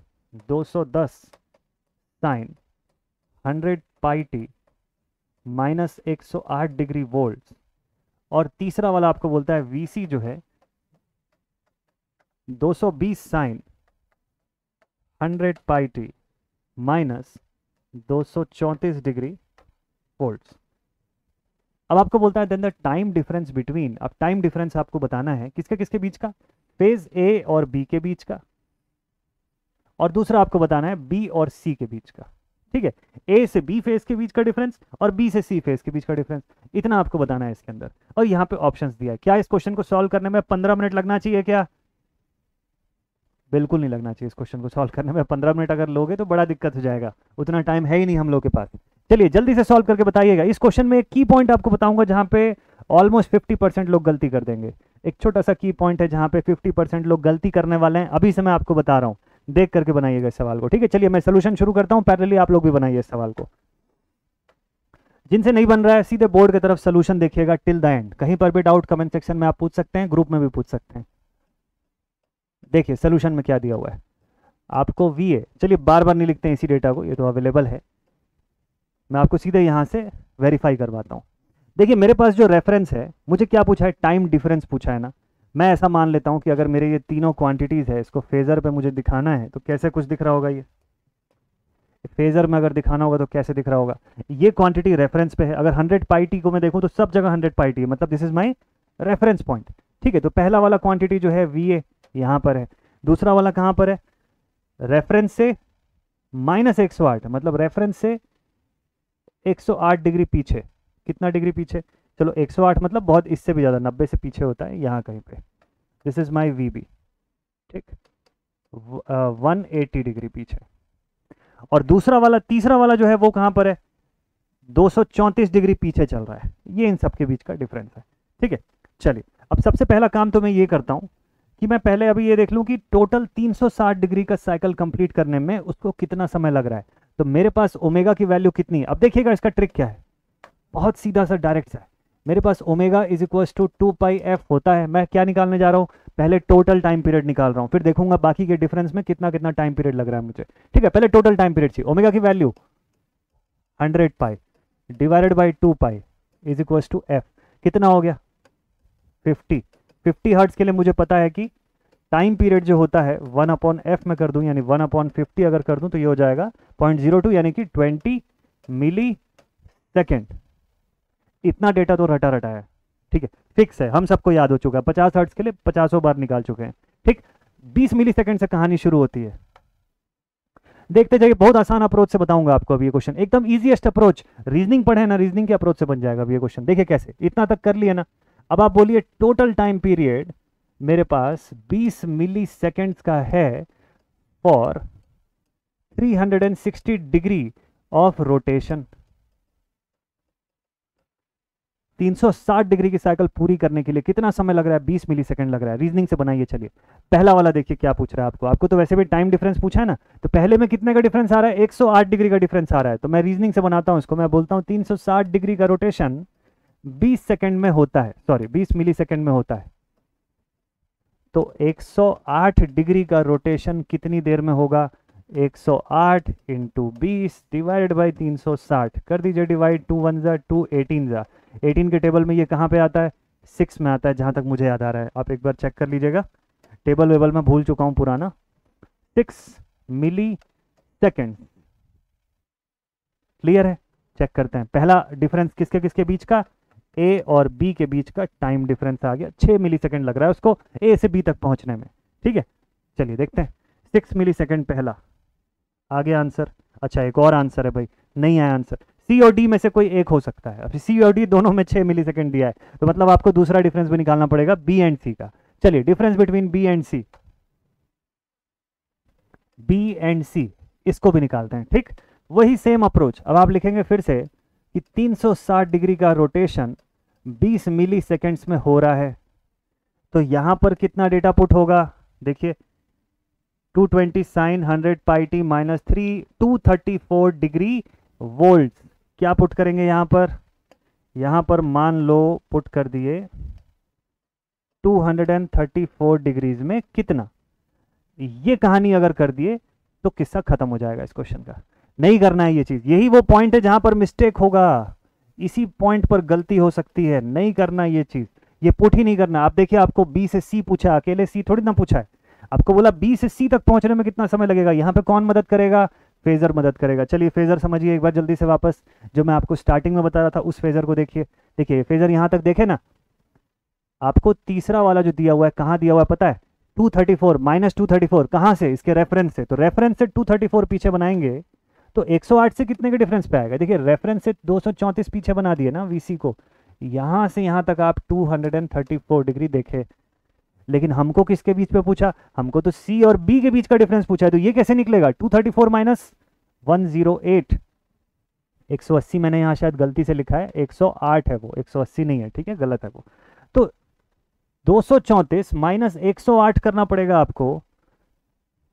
210 sine 100 pi T minus 108 degree volts, और तीसरा वाला आपको बोलता है वी सी जो है 220 sine 100 pi T minus 234 degree volts. अब आपको बोलता है then the time difference between, अब टाइम डिफरेंस आपको बताना है किसके किसके बीच का, फेज ए और बी के बीच का, और दूसरा आपको बताना है बी और सी के बीच का, ठीक है। ए से बी फेज के बीच का डिफरेंस और बी से सी फेज के बीच का डिफरेंस, इतना आपको बताना है इसके अंदर। और यहाँ पे ऑप्शंस दिया है। क्या इस क्वेश्चन को सॉल्व करने में 15 मिनट लगना चाहिए क्या? बिल्कुल नहीं लगना चाहिए। इस क्वेश्चन को सॉल्व करने में 15 मिनट अगर लोगे तो बड़ा दिक्कत हो जाएगा, उतना टाइम है ही नहीं हम लोग के पास। चलिए जल्दी से सॉल्व करके बताइएगा। इस क्वेश्चन में एक की पॉइंट आपको बताऊंगा जहां पे ऑलमोस्ट 50% लोग गलती कर देंगे। एक छोटा सा की पॉइंट है जहां पे 50% लोग गलती करने वाले हैं, अभी से मैं आपको बता रहा हूं, देख करके बनाइएगा इस सवाल को, ठीक है। चलिए मैं सोल्यूशन शुरू करता हूं, पैरेलली आप लोग भी बनाइए इस सवाल को। जिनसे नहीं बन रहा है सीधे बोर्ड की तरफ सोल्यूशन देखिएगा टिल द एंड। कहीं पर भी डाउट कमेंट सेक्शन में आप पूछ सकते हैं, ग्रुप में भी पूछ सकते हैं। देखिए सोल्यूशन में क्या दिया हुआ है आपको, वी ए, चलिए बार बार नहीं लिखते हैं इसी डेटा को, ये तो अवेलेबल है, मैं आपको सीधे यहां से वेरीफाई करवाता हूं। देखिए मेरे पास जो रेफरेंस है, मुझे क्या पूछा है, टाइम डिफरेंस पूछा है ना। मैं ऐसा मान लेता हूं कि अगर मेरे ये तीनों क्वांटिटीज है, इसको फेजर पे मुझे दिखाना है तो कैसे कुछ दिख रहा होगा, ये फेजर में अगर दिखाना होगा तो कैसे दिख रहा होगा। ये क्वांटिटी रेफरेंस पे है, अगर 100 पाई टी को मैं देखूं तो सब जगह 100 पाई टी है, मतलब this is my reference point, ठीक है। तो पहला वाला क्वांटिटी जो है वी ए यहां पर है, दूसरा वाला कहां पर है, रेफरेंस से माइनस 108, मतलब रेफरेंस से 108 डिग्री पीछे। कितना डिग्री पीछे, चलो 108 मतलब बहुत, इससे भी ज़्यादा 90 से पीछे होता है, यहाँ कहीं पे। This is my V B, ठीक, 180 डिग्री पीछे। और दूसरा वाला, तीसरा वाला जो है वो कहाँ पर है, 234 डिग्री पीछे चल रहा है। ये इन सबके बीच का डिफरेंस है, ठीक है। चलिए अब सबसे पहला काम तो मैं ये करता हूँ कि मैं पहले अभी ये देख लूँ कि टोटल 360 डिग्री का साइकिल कंप्लीट करने में उसको कितना समय लग रहा है। तो मेरे पास ओमेगा की वैल्यू कितनी है, अब देखिएगा इसका ट्रिक क्या है, बहुत सीधा सा डायरेक्ट सा है। मेरे पास omega is equals to 2 pi f होता है। मैं क्या निकालने जा रहा हूँ, पहले टोटल टाइम पीरियड निकाल रहा हूँ, फिर देखूंगा बाकी के डिफरेंस में कितना कितना टाइम पीरियड लग रहा है मुझे, ठीक है। पहले टोटल टाइम पीरियड चाहिए। ओमेगा की value 100 pi divided by 2 pi is equals to F, कितना हो गया 50 हर्ट्ज के लिए मुझे पता है कि टाइम पीरियड जो होता है 1/f में कर दूं, यानी 1/50 अगर कर दूं तो ये हो जाएगा 0.02, यानी कि 20 मिली सेकेंड। इतना डेटा तो रटा रटा है, ठीक है, फिक्स है, हम सबको याद हो चुका है। 50 हर्ट्ज के लिए 50 बार निकाल चुके हैं, ठीक। 20 मिली सेकेंड से कहानी शुरू होती है। देखते जाइए, बहुत आसान अप्रोच से बताऊंगा आपको अभी ये क्वेश्चन, एकदम इजीएस्ट अप्रोच। रीजनिंग पढ़े ना, रीजनिंग के अप्रोच से बन जाएगा अभी ये क्वेश्चन। देखिए कैसे, इतना तक कर लिया ना। अब आप बोलिए टोटल टाइम पीरियड मेरे पास 20 मिली सेकेंड्स का है for 360 degree of rotation. 360 degree की साइकिल पूरी करने के लिए कितना समय लग रहा है, 20 मिली सेकेंड लग रहा है। रीजनिंग से बनाइए। चलिए पहला वाला देखिए क्या पूछ रहा है आपको तो वैसे भी टाइम डिफरेंस पूछा है ना, तो पहले में कितने का डिफरेंस आ रहा है, 108 डिग्री का डिफरेंस आ रहा है। तो मैं रीजनिंग से बनाता हूं इसको, मैं बोलता हूं 360 डिग्री का रोटेशन 20 सेकेंड में होता है, सॉरी 20 मिली सेकेंड में होता है। तो 108 डिग्री का रोटेशन कितनी देर में होगा, 108 इंटू 20 डिवाइडेड बाई 360 कर दीजिए, डिवाइड 2 1 जा 2 18 जा। 18 के टेबल में ये कहाँ पे आता है, 6 में आता है, जहाँ तक मुझे याद आ रहा है। आप एक बार चेक कर लीजिएगा, टेबल वेबल में भूल चुका हूँ पुराना। 6 मिली सेकेंड। क्लियर है? चेक करते हैं। पहला डिफरेंस किसके किसके बीच का, ए और बी के बीच का टाइम डिफरेंस आ गया, 6 मिली सेकेंड लग रहा है उसको ए से बी तक पहुंचने में। ठीक है, चलिए देखते हैं। 6 मिली सेकेंड पहला आ गया आंसर। अच्छा एक और आंसर है भाई, नहीं आया आंसर। सी और डी में से कोई एक हो सकता है। अब सी और डी दोनों में 6 मिली सेकेंड दिया है, तो मतलब आपको दूसरा डिफरेंस भी निकालना पड़ेगा बी एंड सी का। चलिए difference between B and C, B and C, इसको भी निकालते हैं। ठीक, वही सेम अप्रोच। अब आप लिखेंगे फिर से कि 360 डिग्री का रोटेशन 20 मिली सेकेंड्स में हो रहा है, तो यहां पर कितना डेटा पुट होगा, देखिए 220 sine 100 pi T minus 3, 234 degree volt. क्या पुट करेंगे यहां पर मान लो पुट कर दिए 234 डिग्रीज में कितना। ये कहानी अगर कर दिए तो किस्सा खत्म हो जाएगा इस क्वेश्चन का। नहीं करना है ये चीज, यही वो पॉइंट है जहां पर मिस्टेक होगा, इसी पॉइंट पर गलती हो सकती है। नहीं करना ये चीज, ये पुट ही नहीं करना। आप देखिए आपको बी से सी पूछा, अकेले सी थोड़ी ना पूछा है, आपको बोला बी से सी तक पहुंचने में कितना समय लगेगा। यहां पे कौन मदद करेगा, फेजर मदद करेगा। चलिए फेजर समझिए एक बार जल्दी से वापस, जो मैं आपको स्टार्टिंग में बता रहा था उस फेजर को देखिए। देखिए फेजर यहां तक देखे ना, आपको तीसरा वाला जो दिया हुआ है कहां दिया हुआ है पता है, 234 माइनस 234 कहां से, इसके रेफरेंस से। तो रेफरेंस से 234 पीछे बनाएंगे तो 108 से कितने के डिफरेंस पे आएगा। देखिए रेफरेंस से 234 पीछे बना दिए ना वीसी को, यहां से यहां तक आप 234 डिग्री देखे। लेकिन हमको किसके बीच पे पूछा, हमको तो सी और बी के बीच का डिफरेंस पूछा है, तो ये कैसे निकलेगा 234 माइनस 108। 180 मैंने यहां शायद गलती से लिखा है, 108 है वो, 180 नहीं है। ठीक है, गलत है वो। तो 234 माइनस 108 करना पड़ेगा आपको,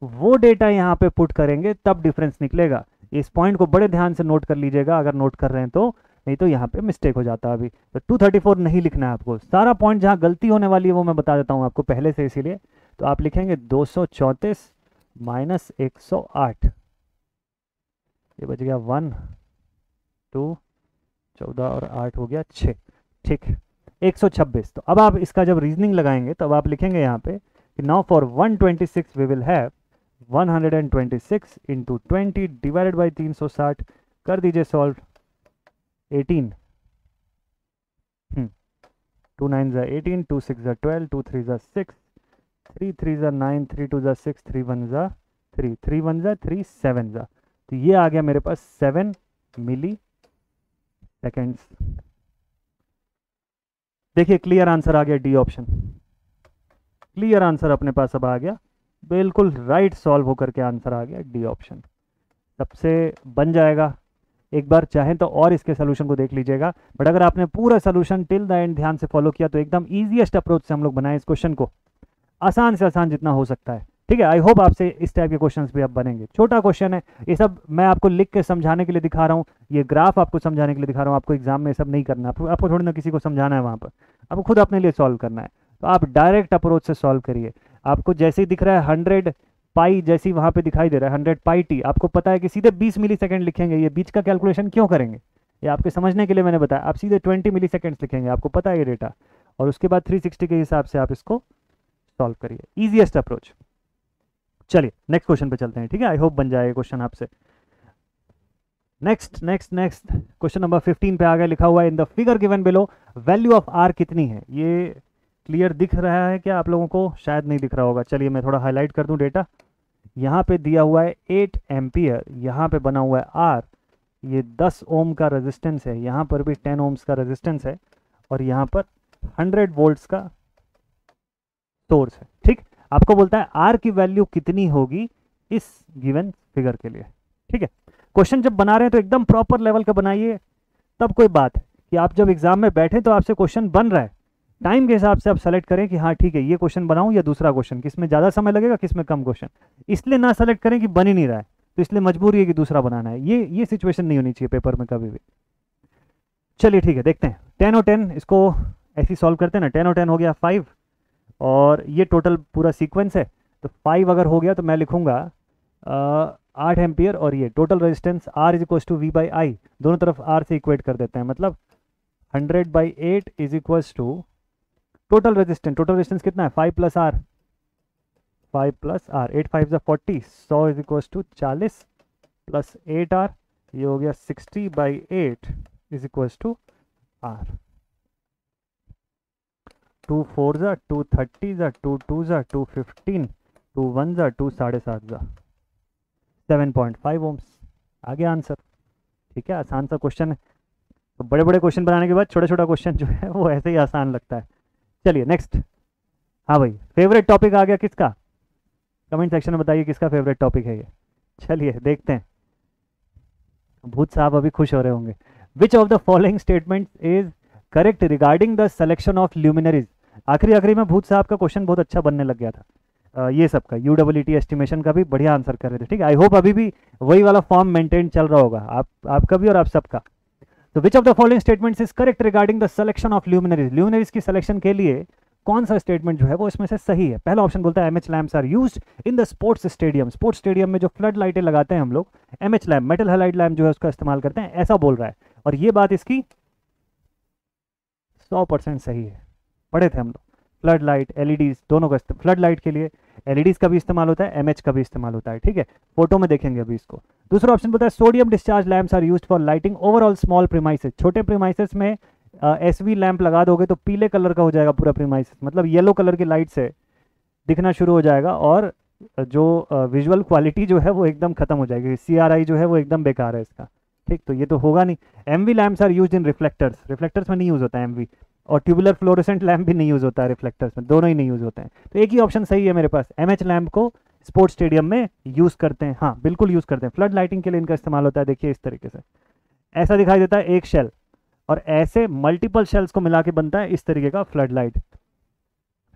वो डेटा यहां पे पुट करेंगे तब डिफरेंस निकलेगा। इस पॉइंट को बड़े ध्यान से नोट कर लीजिएगा अगर नोट कर रहे हैं तो, नहीं तो यहाँ पे मिस्टेक हो जाता है। अभी तो 234 नहीं लिखना है आपको, सारा पॉइंट जहाँ गलती होने वाली है वो मैं बता देता हूँ आपको पहले से, इसीलिए तो आप लिखेंगे 234 माइनस 108, ये बच गया 1 2 14 और 8 हो गया 6। ठीक, 126। तो अब आप इसका जब रीजनिंग लगाएंगे तब आप लिखेंगे यहाँ पे कि now for 126 we will have 126 into 20 divided by 360, कर दीजिए सॉल्व। 18, 2 9 ज़ा 18, 2 6 ज़ा 12, 2 3 ज़ा 6, 3 3 ज़ा 9, 3 2 ज़ा 6, 3 1 ज़ा 3, 3 1 ज़ा 3, 7 ज़ा, तो ये आ गया मेरे पास 7 मिली सेकेंड्स। देखिए क्लियर आंसर आ गया डी ऑप्शन, क्लियर आंसर अपने पास अब आ गया, बिल्कुल राइट सॉल्व होकर के आंसर आ गया डी ऑप्शन। सबसे बन जाएगा। एक बार चाहें तो और इसके सोल्यूशन को देख लीजिएगा, बट अगर आपने पूरा सोल्यूशन टिल द एंड ध्यान से फॉलो किया तो एकदम ईजीएस्ट अप्रोच से हम लोग बनाए इस क्वेश्चन को, आसान से आसान जितना हो सकता है। ठीक है, आई होप आपसे इस टाइप के क्वेश्चंस भी अब बनेंगे। छोटा क्वेश्चन है, ये सब मैं आपको लिख के समझाने के लिए दिखा रहा हूँ, ये ग्राफ आपको समझाने के लिए दिखा रहा हूँ। आपको एग्जाम में सब नहीं करना, आपको थोड़ी ना किसी को समझाना है, वहाँ पर आपको खुद अपने लिए सॉल्व करना है। तो आप डायरेक्ट अप्रोच से सॉल्व करिए। आपको जैसे ही दिख रहा है 100 पाई, जैसी वहाँ पे दिखाई दे रहा है 100 पाई टी, आपको पता है कि सीधे 20 मिली सेकेंड लिखेंगे। ये बीच का कैलकुलेशन क्यों करेंगे, ये आपके समझने के लिए मैंने बताया। आप सीधे 20 मिली सेकेंड्स लिखेंगे, आपको पता है ये डेटा, और उसके बाद 360 के हिसाब से आप इसको सॉल्व करिए, ईजीएस्ट अप्रोच। चलिए नेक्स्ट क्वेश्चन पे चलते हैं। ठीक है, आई होप बन जाए क्वेश्चन आपसे। Next next next question number 15 पे आ गया, लिखा हुआ है in the figure given below value of R कितनी है। ये क्लियर दिख रहा है क्या आप लोगों को, शायद नहीं दिख रहा होगा। चलिए मैं थोड़ा हाईलाइट कर दूं डेटा। यहाँ पे दिया हुआ है 8 एम्पियर, यहाँ पे बना हुआ है आर, ये 10 ओम का रेजिस्टेंस है, यहाँ पर भी 10 ओम्स का रेजिस्टेंस है, और यहाँ पर 100 वोल्ट्स का सोर्स है। ठीक, आपको बोलता है आर की वैल्यू कितनी होगी इस गिवन फिगर के लिए। ठीक है, क्वेश्चन जब बना रहे हैं तो एकदम प्रॉपर लेवल का बनाइए, तब कोई बात है कि आप जब एग्जाम में बैठे तो आपसे क्वेश्चन बन रहा है, टाइम के हिसाब से आप सेलेक्ट करें कि हाँ ठीक है ये क्वेश्चन बनाऊं या दूसरा क्वेश्चन, किसमें ज़्यादा समय लगेगा किसमें कम क्वेश्चन, इसलिए ना सेलेक्ट करें कि बन ही नहीं रहा है तो इसलिए मजबूरी है कि दूसरा बनाना है। ये सिचुएशन नहीं होनी चाहिए पेपर में कभी भी। चलिए ठीक है, देखते हैं 10 और 10 इसको ऐसे सॉल्व करते हैं ना। 10 और 10 हो गया 5, और ये टोटल पूरा सीक्वेंस है, तो 5 अगर हो गया तो मैं लिखूंगा 8 एम्पियर, और ये total resistance R is equal to V by I, दोनों तरफ आर से इक्वेट कर देते हैं, मतलब 100 by 8 is equals to total resistance कितना है 5 plus R, 5 plus R, 8 5 40, 100 is equals to 40 plus 8R, ये हो गया 60/8 इज इक्वल्स टू R। 2 4 ज़ा 2 30 ज़ा 2 2 ज़ा 2 15 2 1 ज़ा 2 7.5 ज़ा 7.5 ओम्स। आ गया आंसर। ठीक है, आसान सा क्वेश्चन है। तो बड़े बड़े क्वेश्चन बनाने के बाद छोटा छोटा क्वेश्चन जो है वो ऐसे ही आसान लगता है। चलिए नेक्स्ट। हाँ भाई, फेवरेट टॉपिक आ गया किसका? कमेंट सेक्शन में बताइए किसका फेवरेट टॉपिक है ये। चलिए देखते हैं, भूत साहब अभी खुश हो रहे होंगे। Which of the following statement is correct regarding the selection of luminaries. आखिरी आखिरी में भूत साहब का क्वेश्चन बहुत अच्छा बनने लग गया था। ये सबका यूडब्ल्यूटी एस्टिमेशन का भी बढ़िया आंसर कर रहे थे। ठीक है, आई होप अभी भी वही वाला फॉर्म मेंटेन चल रहा होगा आपका भी और आप सबका। तो which of the following statements is correct regarding the selection of luminaries. Luminaries की सिलेक्शन के लिए कौन सा स्टेटमेंट जो है वो इसमें से सही है? पहला ऑप्शन बोलता है MH lamps are used in the sports stadium. Sports stadium में जो फ्लड लाइटें लगाते हैं हम लोग, MH lamp, metal halide lamp जो है उसका इस्तेमाल करते हैं, ऐसा बोल रहा है। और ये बात इसकी 100% सही है। पढ़े थे हम लोग फ्लड लाइट, एलईडीज दोनों का। फ्लड लाइट के लिए एलईडीज का भी इस्तेमाल होता है, एमएच का भी इस्तेमाल होता है। ठीक है, फोटो में देखेंगे अभी इसको। दूसरा ऑप्शन बोलता है sodium discharge lamps are used for lighting overall small premises. छोटे प्रीमाइसेस में एसवी लैंप लगा दोगे तो पीले कलर का हो जाएगा पूरा प्रीमाइसेस, मतलब येलो कलर की लाइट से दिखना शुरू हो जाएगा और जो विजुअल क्वालिटी जो है वो एकदम खत्म हो जाएगी। सीआरआई जो है वो एकदम बेकार है इसका। ठीक, तो ये तो होगा नहीं। MV lamps are used in reflectors. Reflectors में नहीं यूज होता है एमवी, और ट्यूबुलर फ्लोरेसेंट लैम्प भी नहीं यूज होता है रिफ्लेक्टर्स में, दोनों ही नहीं यूज होते हैं। तो एक ही ऑप्शन सही है मेरे पास, एमएच लैम्प को स्पोर्ट्स स्टेडियम में यूज करते हैं। हाँ बिल्कुल यूज करते हैं, फ्लड लाइटिंग के लिए इनका इस्तेमाल होता है। देखिए इस तरीके से ऐसा दिखाई देता है एक शेल, और ऐसे मल्टीपल शेल्स को मिला के बनता है इस तरीके का flood light.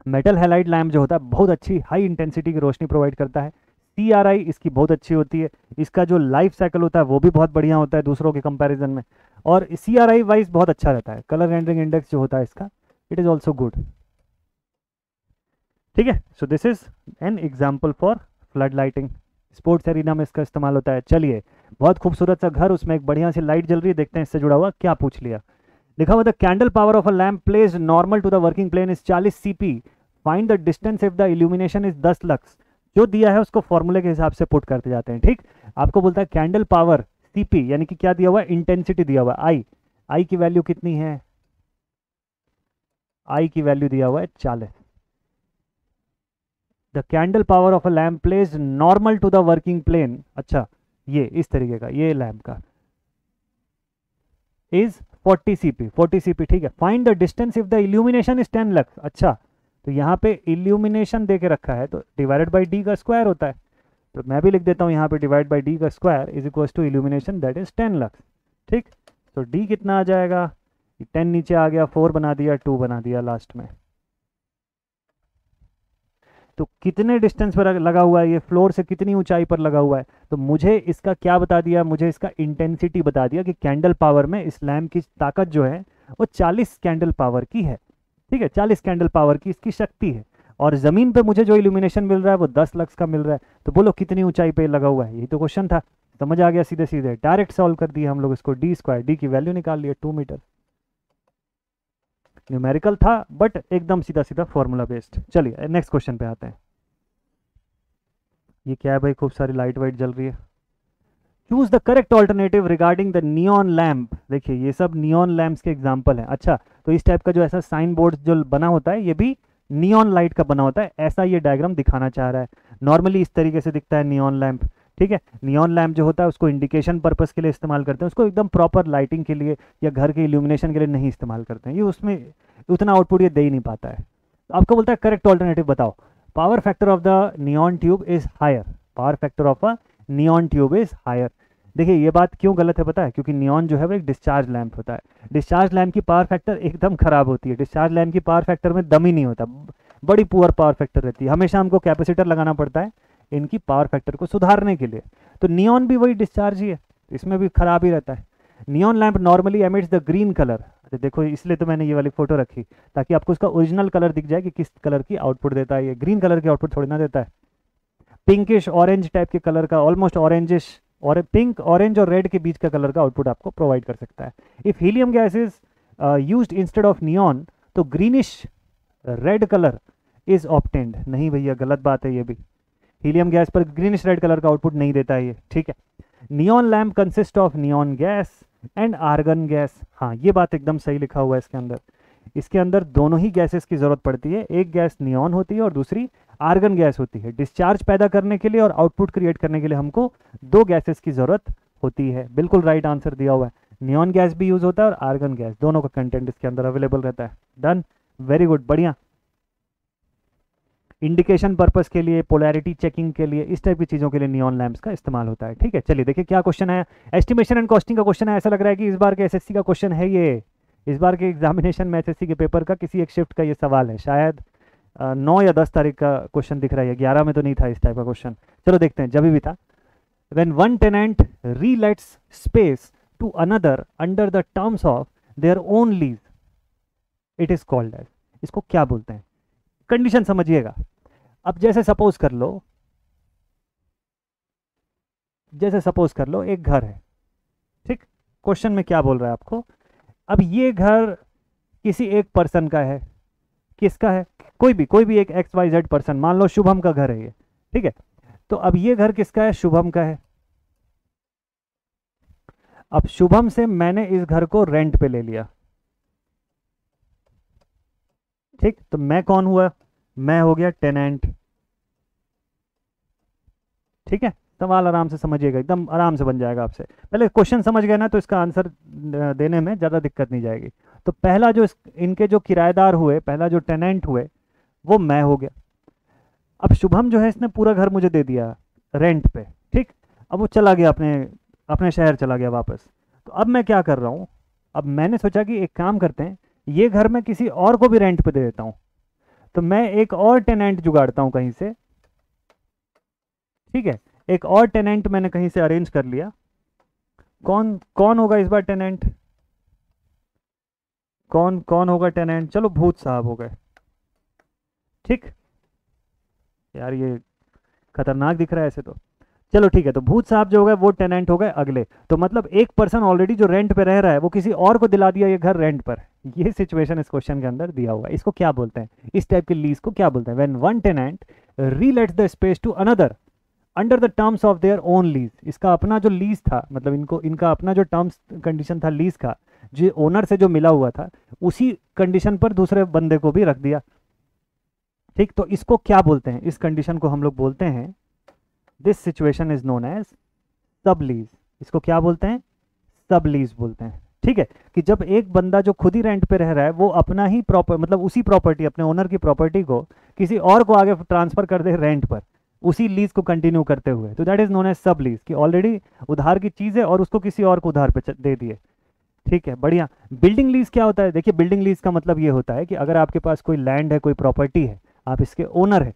Metal halide lamp जो होता है बहुत अच्छी हाई इंटेंसिटी की रोशनी प्रोवाइड करता है। सीआरआई इसकी बहुत अच्छी होती है, इसका जो लाइफ साइकिल होता है वो भी बहुत बढ़िया होता है दूसरों के कंपैरिजन में, और सीआरआई वाइज बहुत अच्छा रहता है। कलर रेंडरिंग इंडेक्स जो होता है इसका, इट इज ऑल्सो गुड। ठीक है, so this is an example for flood lighting. Sports arena में इसका इस्तेमाल होता है। चलिए, बहुत खूबसूरत सा घर, उसमें एक बढ़िया सी लाइट जल रही है, देखते हैं इससे जुड़ा हुआ क्या पूछ लिया। लिखा हुआ the candle power of a lamp placed normal to the working plane is 40 CP, find the distance if the illumination is 10 lux. जो दिया है उसको फॉर्मूले के हिसाब से पुट करते जाते हैं। ठीक, आपको बोलता है कैंडल पावर सीपी, यानी कि क्या दिया हुआ है, इंटेंसिटी दिया हुआ है आई। आई की वैल्यू कितनी है? आई की वैल्यू दिया हुआ है 40। The candle power of a lamp placed normal to the working plane, अच्छा ये इस तरीके का, ये लैम्प का इज 40 सीपी, 40 सीपी। ठीक है, find the distance if the illumination is 10 lux. अच्छा, तो यहाँ पे इल्यूमिनेशन दे के रखा है तो डिवाइडेड बाई डी का स्क्वायर होता है, तो मैं भी लिख देता हूँ यहाँ पे डिवाइड बाई डी का square is equal to illumination that is 10 lux. ठीक, तो डी कितना आ जाएगा? 10 नीचे आ गया, 4 बना दिया, 2 बना दिया लास्ट में। तो कितने डिस्टेंस पर लगा हुआ है ये, फ्लोर से कितनी ऊंचाई पर लगा हुआ है? तो मुझे इसका क्या बता दिया, मुझे इसका इंटेंसिटी बता दिया कि कैंडल पावर में इस लैम्प की ताकत जो है वो 40 कैंडल पावर की है। ठीक है, 40 कैंडल पावर की इसकी शक्ति है, और ज़मीन पे मुझे जो इल्यूमिनेशन मिल रहा है वो 10 लक्स का मिल रहा है। तो बोलो कितनी ऊंचाई पे लगा हुआ है, यही तो क्वेश्चन था। समझ आ गया, सीधे सीधे डायरेक्ट सॉल्व कर दिया हम लोग इसको। डी स्क्वायर, डी की वैल्यू निकाल लिया 2 मीटर। न्यूमेरिकल था बट एकदम सीधा सीधा फॉर्मूला बेस्ड। चलिए नेक्स्ट क्वेश्चन पे आते हैं। ये क्या है भाई, खूब सारी लाइट वाइट जल रही है। Choose the correct alternative regarding the neon lamp. देखिए ये सब नियॉन लैम्प्स के एग्जांपल हैं। अच्छा, तो इस टाइप का जो ऐसा साइन बोर्ड जो बना होता है ये भी नियॉन लाइट का बना होता है, ऐसा ये डायग्राम दिखाना चाह रहा है। नॉर्मली इस तरीके से दिखता है नियॉन लैम्प। ठीक है, नियॉन लैम्प जो होता है उसको इंडिकेशन पर्पस के लिए इस्तेमाल करते हैं, उसको एकदम प्रॉपर लाइटिंग के लिए या घर के इल्यूमिनेशन के लिए नहीं इस्तेमाल करते हैं, ये उसमें उतना आउटपुट ये दे ही नहीं पाता है। आपको बोलता है करेक्ट ऑल्टरनेटिव बताओ। Power factor of the neon tube is higher, power factor of a neon tube is higher. देखिए ये बात क्यों गलत है पता है, क्योंकि नियॉन जो है वो एक डिस्चार्ज लैंप होता है। डिस्चार्ज लैंप की पावर फैक्टर एकदम खराब होती है। डिस्चार्ज लैंप की पावर फैक्टर में दम ही नहीं होता, बड़ी पुअर पावर फैक्टर रहती है। हमेशा हमको कैपेसिटर लगाना पड़ता है इनकी पावर फैक्टर को सुधारने के लिए। तो नियॉन भी वही डिस्चार्ज ही है, इसमें भी खराब ही रहता है। Neon lamp normally emits the green colour. अच्छा देखो, इसलिए तो मैंने ये वाली फोटो रखी ताकि आपको उसका ओरिजिनल कलर दिख जाए कि किस कलर की आउटपुट देता है। ये ग्रीन कलर की आउटपुट थोड़ी ना देता है, पिंकिश ऑरेंज टाइप के कलर का, ऑलमोस्ट ऑरेंजिश, और पिंक ऑरेंज और रेड के बीच का कलर का आउटपुट आपको प्रोवाइड कर सकता है। If helium gas is used instead of neon तो greenish red colour is obtained. नहीं भैया, गलत बात है ये भी। हीलियम गैस पर ग्रीनिश रेड कलर का आउटपुट नहीं देता है ये। ठीक है, neon lamp consist of neon gas and argon gas. हाँ, ये बात एकदम सही लिखा हुआ है इसके अंदर। इसके अंदर दोनों ही गैसेस की जरूरत पड़ती है, एक गैस नियॉन होती है और दूसरी आर्गन गैस होती है। डिस्चार्ज पैदा करने के लिए और आउटपुट क्रिएट करने के लिए हमको दो गैसेस की जरूरत होती है। बिल्कुल राइट आंसर दिया हुआ है। नियॉन गैस भी यूज होता है और आर्गन गैस, दोनों का कंटेंट इसके अंदर अवेलेबल रहता है। डन, वेरी गुड, बढ़िया। इंडिकेशन पर्पस के लिए, पोलैरिटी चेकिंग के लिए, इस टाइप की चीज़ों के लिए नियॉन लैंप्स का इस्तेमाल होता है। ठीक है, चलिए देखिए क्या क्वेश्चन है। एस्टिमेशन एंड कॉस्टिंग का क्वेश्चन है। ऐसा लग रहा है कि इस बार के एसएससी का क्वेश्चन है ये, इस बार के एग्जामिनेशन में एसएससी के पेपर का किसी एक शिफ्ट का ये सवाल है। शायद 9 या 10 तारीख का क्वेश्चन दिख रहा है, 11 में तो नहीं था इस टाइप का क्वेश्चन। चलो देखते हैं, जब भी था। When one tenant relets space to another under the terms of their own lease, it is called age. इसको क्या बोलते हैं? कंडीशन समझिएगा। अब जैसे सपोज कर लो, एक घर है, ठीक। क्वेश्चन में क्या बोल रहा है आपको? अब ये घर किसी एक पर्सन का है। किसका है? कोई भी एक XYZ पर्सन, मान लो शुभम का घर है ये, ठीक है। तो अब ये घर किसका है? शुभम का है। अब शुभम से मैंने इस घर को रेंट पे ले लिया, ठीक। तो मैं कौन हुआ? मैं हो गया टेनेंट, ठीक है। सवाल आराम से समझिएगा, एकदम आराम से बन जाएगा आपसे। पहले क्वेश्चन समझ गए ना तो इसका आंसर देने में ज़्यादा दिक्कत नहीं जाएगी। तो पहला जो इनके जो किराएदार हुए, पहला जो टेनेंट हुए, वो मैं हो गया। अब शुभम जो है इसने पूरा घर मुझे दे दिया रेंट पे, ठीक। अब वो चला गया, अपने शहर चला गया वापस। तो अब मैं क्या कर रहा हूँ? अब मैंने सोचा कि एक काम करते हैं, ये घर मैं किसी और को भी रेंट पे दे देता हूँ। तो मैं एक और टेनेंट जुगाड़ता हूँ कहीं से, ठीक है। एक और टेनेंट मैंने कहीं से अरेंज कर लिया। कौन कौन होगा इस बार टेनेंट? कौन होगा टेनेंट? चलो भूत साहब हो गए, ठीक। यार ये खतरनाक दिख रहा है ऐसे तो। चलो ठीक है, तो भूत साहब जो हो गए वो टेनेंट हो गए अगले। तो मतलब एक पर्सन ऑलरेडी जो रेंट पे रह रहा है वो किसी और को दिला दिया ये घर रेंट पर। ये सिचुएशन इस क्वेश्चन के अंदर दिया हुआ है। इसको क्या बोलते हैं? इस टाइप की लीज को क्या बोलते हैं? When one tenant relets the space to another under the terms of their own lease. इसका अपना जो लीज था, मतलब इनका अपना जो टर्म्स कंडीशन था लीज का, जो ओनर से जो मिला हुआ था, उसी कंडीशन पर दूसरे बंदे को भी रख दिया, ठीक। तो इसको क्या बोलते हैं? इस कंडीशन को हम लोग बोलते हैं, this situation is known as sub lease. इसको क्या बोलते हैं? सब लीज बोलते हैं, ठीक है। कि जब एक बंदा जो खुद ही रेंट पे रह रहा है वो अपना ही मतलब उसी प्रॉपर्टी, अपने ओनर की प्रॉपर्टी को किसी और को आगे ट्रांसफर कर दे रेंट पर, उसी लीज को कंटिन्यू करते हुए, तो that is known as sub lease. कि ऑलरेडी उधार की चीज है और उसको किसी और को उधार पे दे दिए, ठीक है, बढ़िया। बिल्डिंग लीज क्या होता है? देखिए, बिल्डिंग लीज का मतलब ये होता है कि अगर आपके पास कोई लैंड है, कोई प्रॉपर्टी है, आप इसके ओनर है,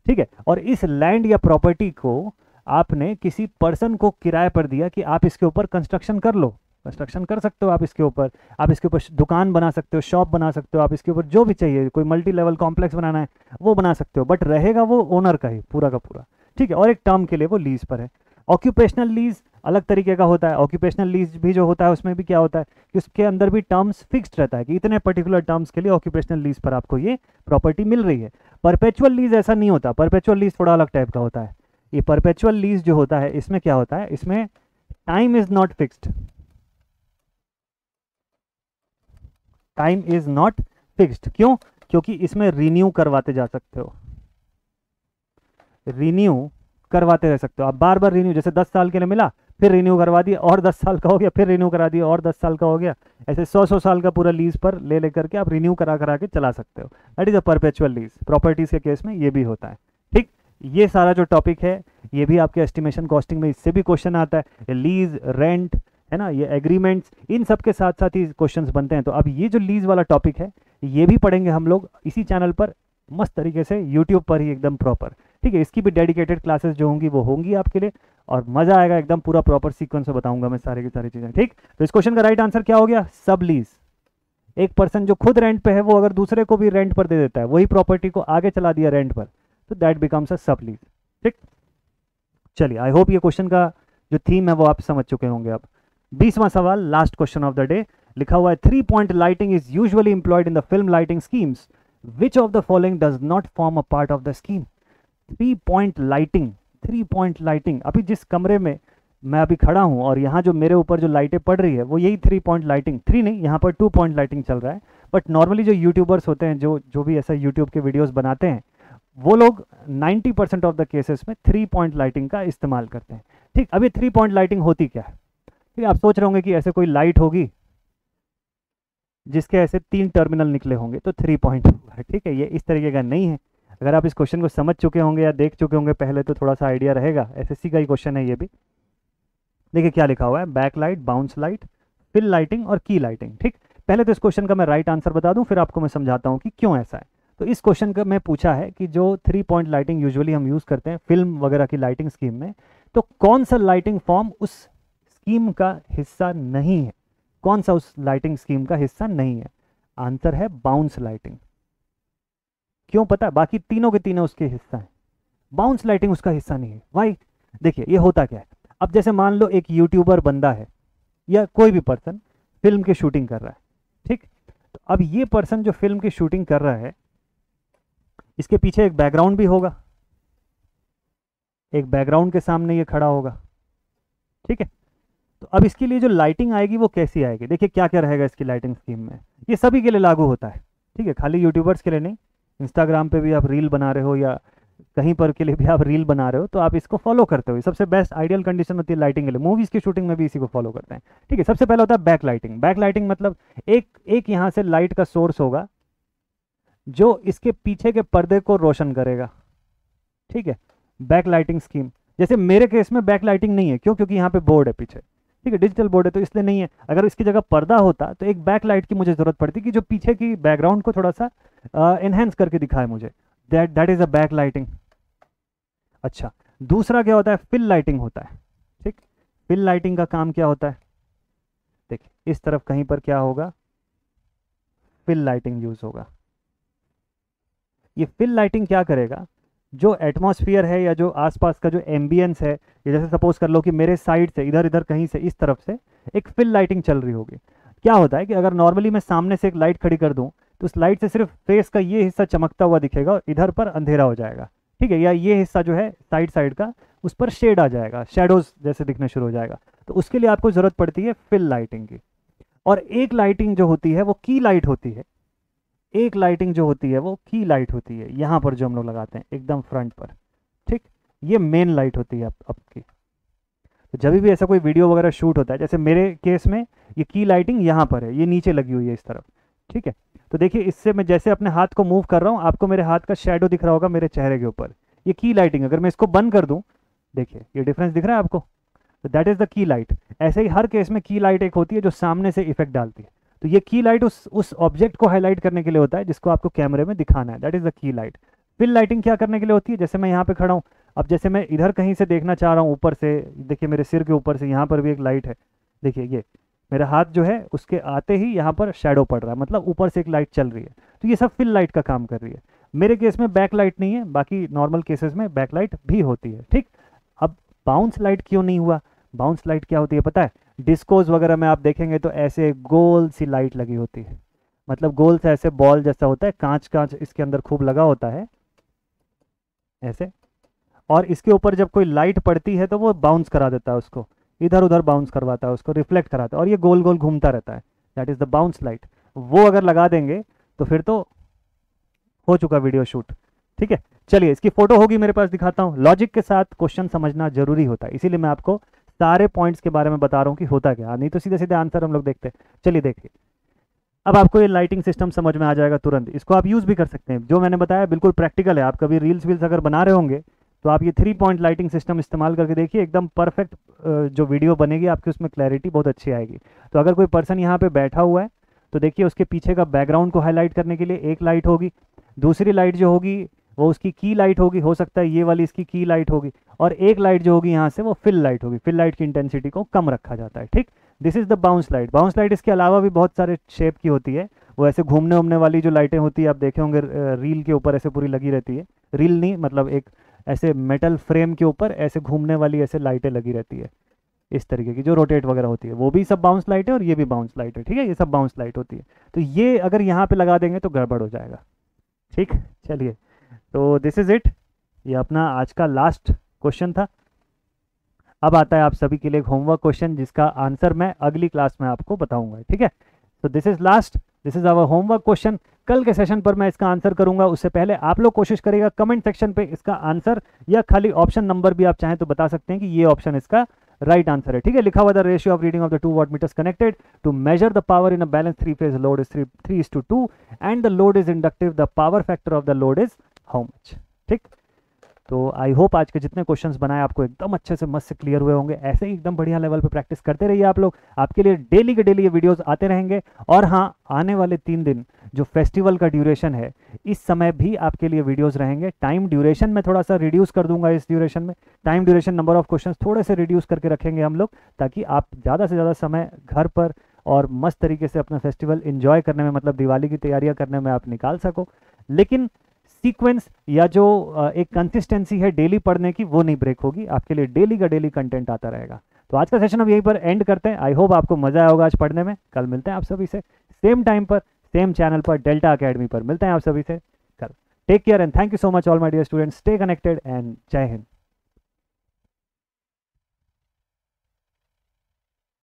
ठीक है, और इस लैंड या प्रॉपर्टी को आपने किसी पर्सन को किराए पर दिया कि आप इसके ऊपर कंस्ट्रक्शन कर लो। कंस्ट्रक्शन कर सकते हो आप इसके ऊपर, आप इसके ऊपर दुकान बना सकते हो, शॉप बना सकते हो, आप इसके ऊपर जो भी चाहिए, कोई मल्टी लेवल कॉम्प्लेक्स बनाना है वो बना सकते हो, बट रहेगा वो ओनर का ही पूरा का पूरा, ठीक है। और एक टर्म के लिए वो लीज पर है। ऑक्यूपेशनल लीज अलग तरीके का होता है। ऑक्यूपेशनल लीज भी जो होता है उसमें भी क्या होता है कि उसके अंदर भी टर्म्स फिक्स्ड रहता है कि इतने पर्टिकुलर टर्म्स के लिए ऑक्यूपेशनल लीज पर आपको ये प्रॉपर्टी मिल रही है। परपेचुअल लीज ऐसा नहीं होता। परपेचुअल लीज थोड़ा अलग टाइप का होता है। ये परपेचुअल लीज जो होता है इसमें क्या होता है, इसमें time is not fixed. Time is not fixed क्यों? क्योंकि इसमें रिन्यू करवाते जा सकते हो, रिन्यू करवाते रह सकते हो आप, बार बार रिन्यू। जैसे 10 साल के लिए मिला, फिर रिन्यू करवा दिया, और 10 साल का हो गया, फिर रिन्यू करा दिया, और 10 साल का हो गया। ऐसे 100 साल का पूरा लीज पर ले लेकर के आप रिन्यू करा करा के चला सकते हो। That is a perpetual lease. Properties के केस में ये भी होता है, ठीक। ये सारा जो टॉपिक है ये भी आपके एस्टिमेशन कॉस्टिंग में इससे भी क्वेश्चन आता है। लीज, रेंट, है ना, ये एग्रीमेंट्स, इन सब के साथ साथ ही क्वेश्चंस बनते हैं। तो अब ये जो लीज वाला टॉपिक है ये भी पढ़ेंगे हम लोग इसी चैनल पर मस्त तरीके से, यूट्यूब पर ही एकदम प्रॉपर, ठीक है। इसकी भी डेडिकेटेड क्लासेस जो होंगी वो होंगी आपके लिए, और मजा आएगा एकदम। पूरा प्रॉपर सीक्वेंस में बताऊंगा मैं सारी की सारी चीजें, ठीक। तो इस क्वेश्चन का राइट आंसर क्या हो गया? सब लीज। एक पर्सन जो खुद रेंट पे है वो अगर दूसरे को भी रेंट पर दे देता है, वही प्रॉपर्टी को आगे चला दिया रेंट पर, तो दैट बिकम्स अ सब लीज, ठीक। चलिए, आई होप ये क्वेश्चन का जो थीम है वो आप समझ चुके होंगे। अब 20वां सवाल, last question of the day, लिखा हुआ है 3 point lighting is usually employed in the film lighting schemes, which of the following does not form a part of the scheme? 3 point lighting, 3 point lighting. अभी जिस कमरे में मैं अभी खड़ा हूँ और यहाँ जो मेरे ऊपर जो लाइटें पड़ रही है वो यही 3 पॉइंट लाइटिंग, 3 नहीं, यहाँ पर 2 पॉइंट लाइटिंग चल रहा है। बट नॉर्मली जो यूट्यूबर्स होते हैं, जो जो भी ऐसा यूट्यूब के वीडियोस बनाते हैं, वो लोग 90% ऑफ द केसेस में 3 पॉइंट लाइटिंग का इस्तेमाल करते हैं। ठीक, अब ये 3 पॉइंट लाइटिंग होती क्या है? ठीक, आप सोच रहे होंगे कि ऐसे कोई लाइट होगी जिसके ऐसे 3 टर्मिनल निकले होंगे तो 3 पॉइंट होगा। ठीक है, ये इस तरीके का नहीं है। अगर आप इस क्वेश्चन को समझ चुके होंगे या देख चुके होंगे पहले तो थोड़ा सा आइडिया रहेगा। एसएससी का ही क्वेश्चन है ये भी। देखिए क्या लिखा हुआ है, back light, bounce light, fill lighting और की लाइटिंग। ठीक, पहले तो इस क्वेश्चन का मैं राइट आंसर बता दूं, फिर आपको मैं समझाता हूं कि क्यों ऐसा है। तो इस क्वेश्चन का मैं पूछा है कि जो 3 पॉइंट लाइटिंग यूजुअली हम यूज़ करते हैं फिल्म वगैरह की लाइटिंग स्कीम में, तो कौन सा लाइटिंग फॉर्म उस स्कीम का हिस्सा नहीं है? कौन सा उस लाइटिंग स्कीम का हिस्सा नहीं है? आंसर है बाउंस लाइटिंग। क्यों पता है? बाकी तीनों के तीनों उसके हिस्सा हैं, बाउंस लाइटिंग उसका हिस्सा नहीं है। वाई? देखिए ये होता क्या है, अब जैसे मान लो एक यूट्यूबर बंदा है या कोई भी पर्सन फिल्म की शूटिंग कर रहा है। ठीक, तो अब ये पर्सन जो फिल्म की शूटिंग कर रहा है, इसके पीछे एक बैकग्राउंड भी होगा, एक बैकग्राउंड के सामने ये खड़ा होगा। ठीक है, तो अब इसके लिए जो लाइटिंग आएगी वो कैसी आएगी? देखिए क्या क्या रहेगा इसकी लाइटिंग स्कीम में। ये सभी के लिए लागू होता है, ठीक है, खाली यूट्यूबर्स के लिए नहीं। इंस्टाग्राम पे भी आप रील बना रहे हो या कहीं पर के लिए भी आप रील बना रहे हो तो आप इसको फॉलो करते हो। सबसे बेस्ट आइडियल कंडीशन होती है लाइटिंग के लिए। मूवीज़ की शूटिंग में भी इसी को फॉलो करते हैं। ठीक है, सबसे पहले होता है बैक लाइटिंग। बैक लाइटिंग मतलब एक एक यहाँ से लाइट का सोर्स होगा जो इसके पीछे के पर्दे को रोशन करेगा। ठीक है, बैक लाइटिंग स्कीम। जैसे मेरे केस में बैक लाइटिंग नहीं है, क्यों? क्योंकि यहाँ पे बोर्ड है पीछे। ठीक है, डिजिटल बोर्ड है तो इसलिए नहीं है। अगर इसकी जगह पर्दा होता तो एक बैक लाइट की मुझे ज़रूरत पड़ती कि जो पीछे की बैकग्राउंड को थोड़ा सा एनहेंस करके दिखाए मुझे। That is a back lighting. अच्छा, दूसरा क्या होता है? फिल लाइटिंग होता है। ठीक, फिल लाइटिंग का काम क्या होता है? देखिए इस तरफ कहीं पर क्या होगा, फिल लाइटिंग यूज होगा। ये फिल लाइटिंग क्या करेगा? जो एटमॉस्फेयर है या जो आसपास का जो एम्बियंस है, ये जैसे सपोज कर लो कि मेरे साइड से इधर इधर कहीं से इस तरफ से एक फिल लाइटिंग चल रही होगी। क्या होता है कि अगर नॉर्मली मैं सामने से एक लाइट खड़ी कर दूं तो उस लाइट से सिर्फ फेस का ये हिस्सा चमकता हुआ दिखेगा और इधर पर अंधेरा हो जाएगा। ठीक है, या ये हिस्सा जो है साइड साइड का उस पर शेड आ जाएगा, शेडोज जैसे दिखने शुरू हो जाएगा। तो उसके लिए आपको ज़रूरत पड़ती है फिल लाइटिंग की। और एक लाइटिंग जो होती है वो की लाइट होती है। एक लाइटिंग जो होती है वो की लाइट होती है, यहाँ पर जो हम लोग लगाते हैं एकदम फ्रंट पर। ठीक, ये मेन लाइट होती है आपकी। तो जब भी ऐसा कोई वीडियो वगैरह शूट होता है, जैसे मेरे केस में ये की लाइटिंग यहाँ पर है, ये नीचे लगी हुई है इस तरफ। ठीक है, तो देखिए इससे मैं जैसे अपने हाथ को मूव कर रहा हूँ, आपको मेरे हाथ का शेडो दिख रहा होगा मेरे चेहरे के ऊपर। ये की लाइटिंग, अगर मैं इसको बंद कर दूँ, देखिए ये डिफरेंस दिख रहा है आपको। तो that is the key light. ऐसे ही हर केस में की लाइट एक होती है जो सामने से इफेक्ट डालती है। तो ये की लाइट उस ऑब्जेक्ट को हाईलाइट करने के लिए होता है जिसको आपको कैमरे में दिखाना है। That is the key light. Fill lighting क्या करने के लिए होती है? जैसे मैं यहाँ पे खड़ा हूँ, अब जैसे मैं इधर कहीं से देखना चाह रहा हूँ ऊपर से, देखिए मेरे सिर के ऊपर से यहाँ पर भी एक लाइट है। देखिए ये मेरा हाथ जो है उसके आते ही यहाँ पर शेडो पड़ रहा है, मतलब ऊपर से एक लाइट चल रही है। तो ये सब फिल लाइट का काम कर रही है। मेरे केस में बैक लाइट नहीं है, बाकी नॉर्मल केसेस में बैक लाइट भी होती है। ठीक, अब बाउंस लाइट क्यों नहीं हुआ? बाउंस लाइट क्या होती है पता है? डिस्कोज वगैरह में आप देखेंगे तो ऐसे गोल सी लाइट लगी होती है, मतलब गोल से ऐसे बॉल जैसा होता है, कांच कांच इसके अंदर खूब लगा होता है ऐसे। और इसके ऊपर जब कोई लाइट पड़ती है तो वो बाउंस करा देता है उसको, इधर उधर बाउंस करवाता है उसको, रिफ्लेक्ट कराता है और ये गोल गोल घूमता रहता है। That is the bounce light. वो अगर लगा देंगे तो फिर तो हो चुका वीडियो शूट। ठीक है, चलिए इसकी फोटो होगी मेरे पास, दिखाता हूँ। लॉजिक के साथ क्वेश्चन समझना जरूरी होता है, इसीलिए मैं आपको सारे पॉइंट्स के बारे में बता रहा हूँ कि होता क्या, नहीं तो सीधे सीधे आंसर हम लोग देखते हैं। चलिए देखिए, अब आपको ये लाइटिंग सिस्टम समझ में आ जाएगा तुरंत। इसको आप यूज़ भी कर सकते हैं, जो मैंने बताया बिल्कुल प्रैक्टिकल है। आप कभी रील्स वील्स अगर बना रहे होंगे तो आप ये 3 पॉइंट लाइटिंग सिस्टम इस्तेमाल करके देखिए, एकदम परफेक्ट जो वीडियो बनेगी आपकी, उसमें क्लैरिटी बहुत अच्छी आएगी। तो अगर कोई पर्सन यहाँ पे बैठा हुआ है तो देखिए उसके पीछे का बैकग्राउंड को हाईलाइट करने के लिए एक लाइट होगी, दूसरी लाइट जो होगी वो उसकी की लाइट होगी, हो सकता है ये वाली इसकी की लाइट होगी, और एक लाइट जो होगी यहाँ से वो फिल लाइट होगी। फिल लाइट की इंटेंसिटी को कम रखा जाता है। ठीक, this is the bounce light. Bounce light इसके अलावा भी बहुत सारे शेप की होती है। वो ऐसे घूमने उमने वाली जो लाइटें होती है आप देखे होंगे रील के ऊपर ऐसे पूरी लगी रहती है, रील नहीं मतलब एक ऐसे मेटल फ्रेम के ऊपर ऐसे घूमने वाली ऐसे लाइटें लगी रहती है इस तरीके की, जो रोटेट वगैरह होती है, वो भी सब बाउंस लाइट है और ये भी बाउंस लाइट है। ठीक है, ये सब बाउंस लाइट होती है। तो ये अगर यहाँ पे लगा देंगे तो गड़बड़ हो जाएगा। ठीक, चलिए तो दिस इज़ इट, ये अपना आज का लास्ट क्वेश्चन था। अब आता है आप सभी के लिए एक होमवर्क क्वेश्चन जिसका आंसर मैं अगली क्लास में आपको बताऊंगा, ठीक है। तो this is last, this is our homework question. कल के सेशन पर मैं इसका आंसर करूंगा, उससे पहले आप लोग कोशिश करिएगा कमेंट सेक्शन पे इसका आंसर या खाली ऑप्शन नंबर भी आप चाहें तो बता सकते हैं कि ये ऑप्शन इसका राइट आंसर है, ठीक है। लिखा हुआ the ratio of reading of the 2 watt meters connected to measure the power in a balance 3 phase load is 3:2 and the load is inductive, the power factor of the load is how much, ठीक। तो I hope आज के जितने questions बनाए आपको एकदम अच्छे से मस्त से क्लियर हुए होंगे। ऐसे ही एकदम बढ़िया लेवल पे प्रैक्टिस करते रहिए आप लोग, आपके लिए डेली के डेली ये वीडियोस आते रहेंगे। और हाँ, आने वाले 3 दिन जो फेस्टिवल का ड्यूरेशन है, इस समय भी आपके लिए वीडियोस रहेंगे। टाइम ड्यूरेशन में थोड़ा सा रिड्यूस कर दूंगा, इस ड्यूरेशन में time duration number of question थोड़े से रिड्यूस करके रखेंगे हम लोग, ताकि आप ज़्यादा से ज़्यादा समय घर पर और मस्त तरीके से अपना फेस्टिवल एंजॉय करने में, मतलब दिवाली की तैयारियां करने में आप निकाल सको। लेकिन सीक्वेंस या जो एक कंसिस्टेंसी है डेली पढ़ने की, वो नहीं ब्रेक होगी, आपके लिए डेली का डेली कंटेंट आता रहेगा। तो आज का सेशन अब यहीं पर एंड करते हैं। आई होप आपको मजा आया होगा आज पढ़ने में। कल मिलते हैं आप सभी से सेम टाइम पर, सेम चैनल पर, डेल्टा अकेडमी पर मिलते हैं आप सभी से कल। Take care and thank you so much all my dear students, stay connected and जय हिंद।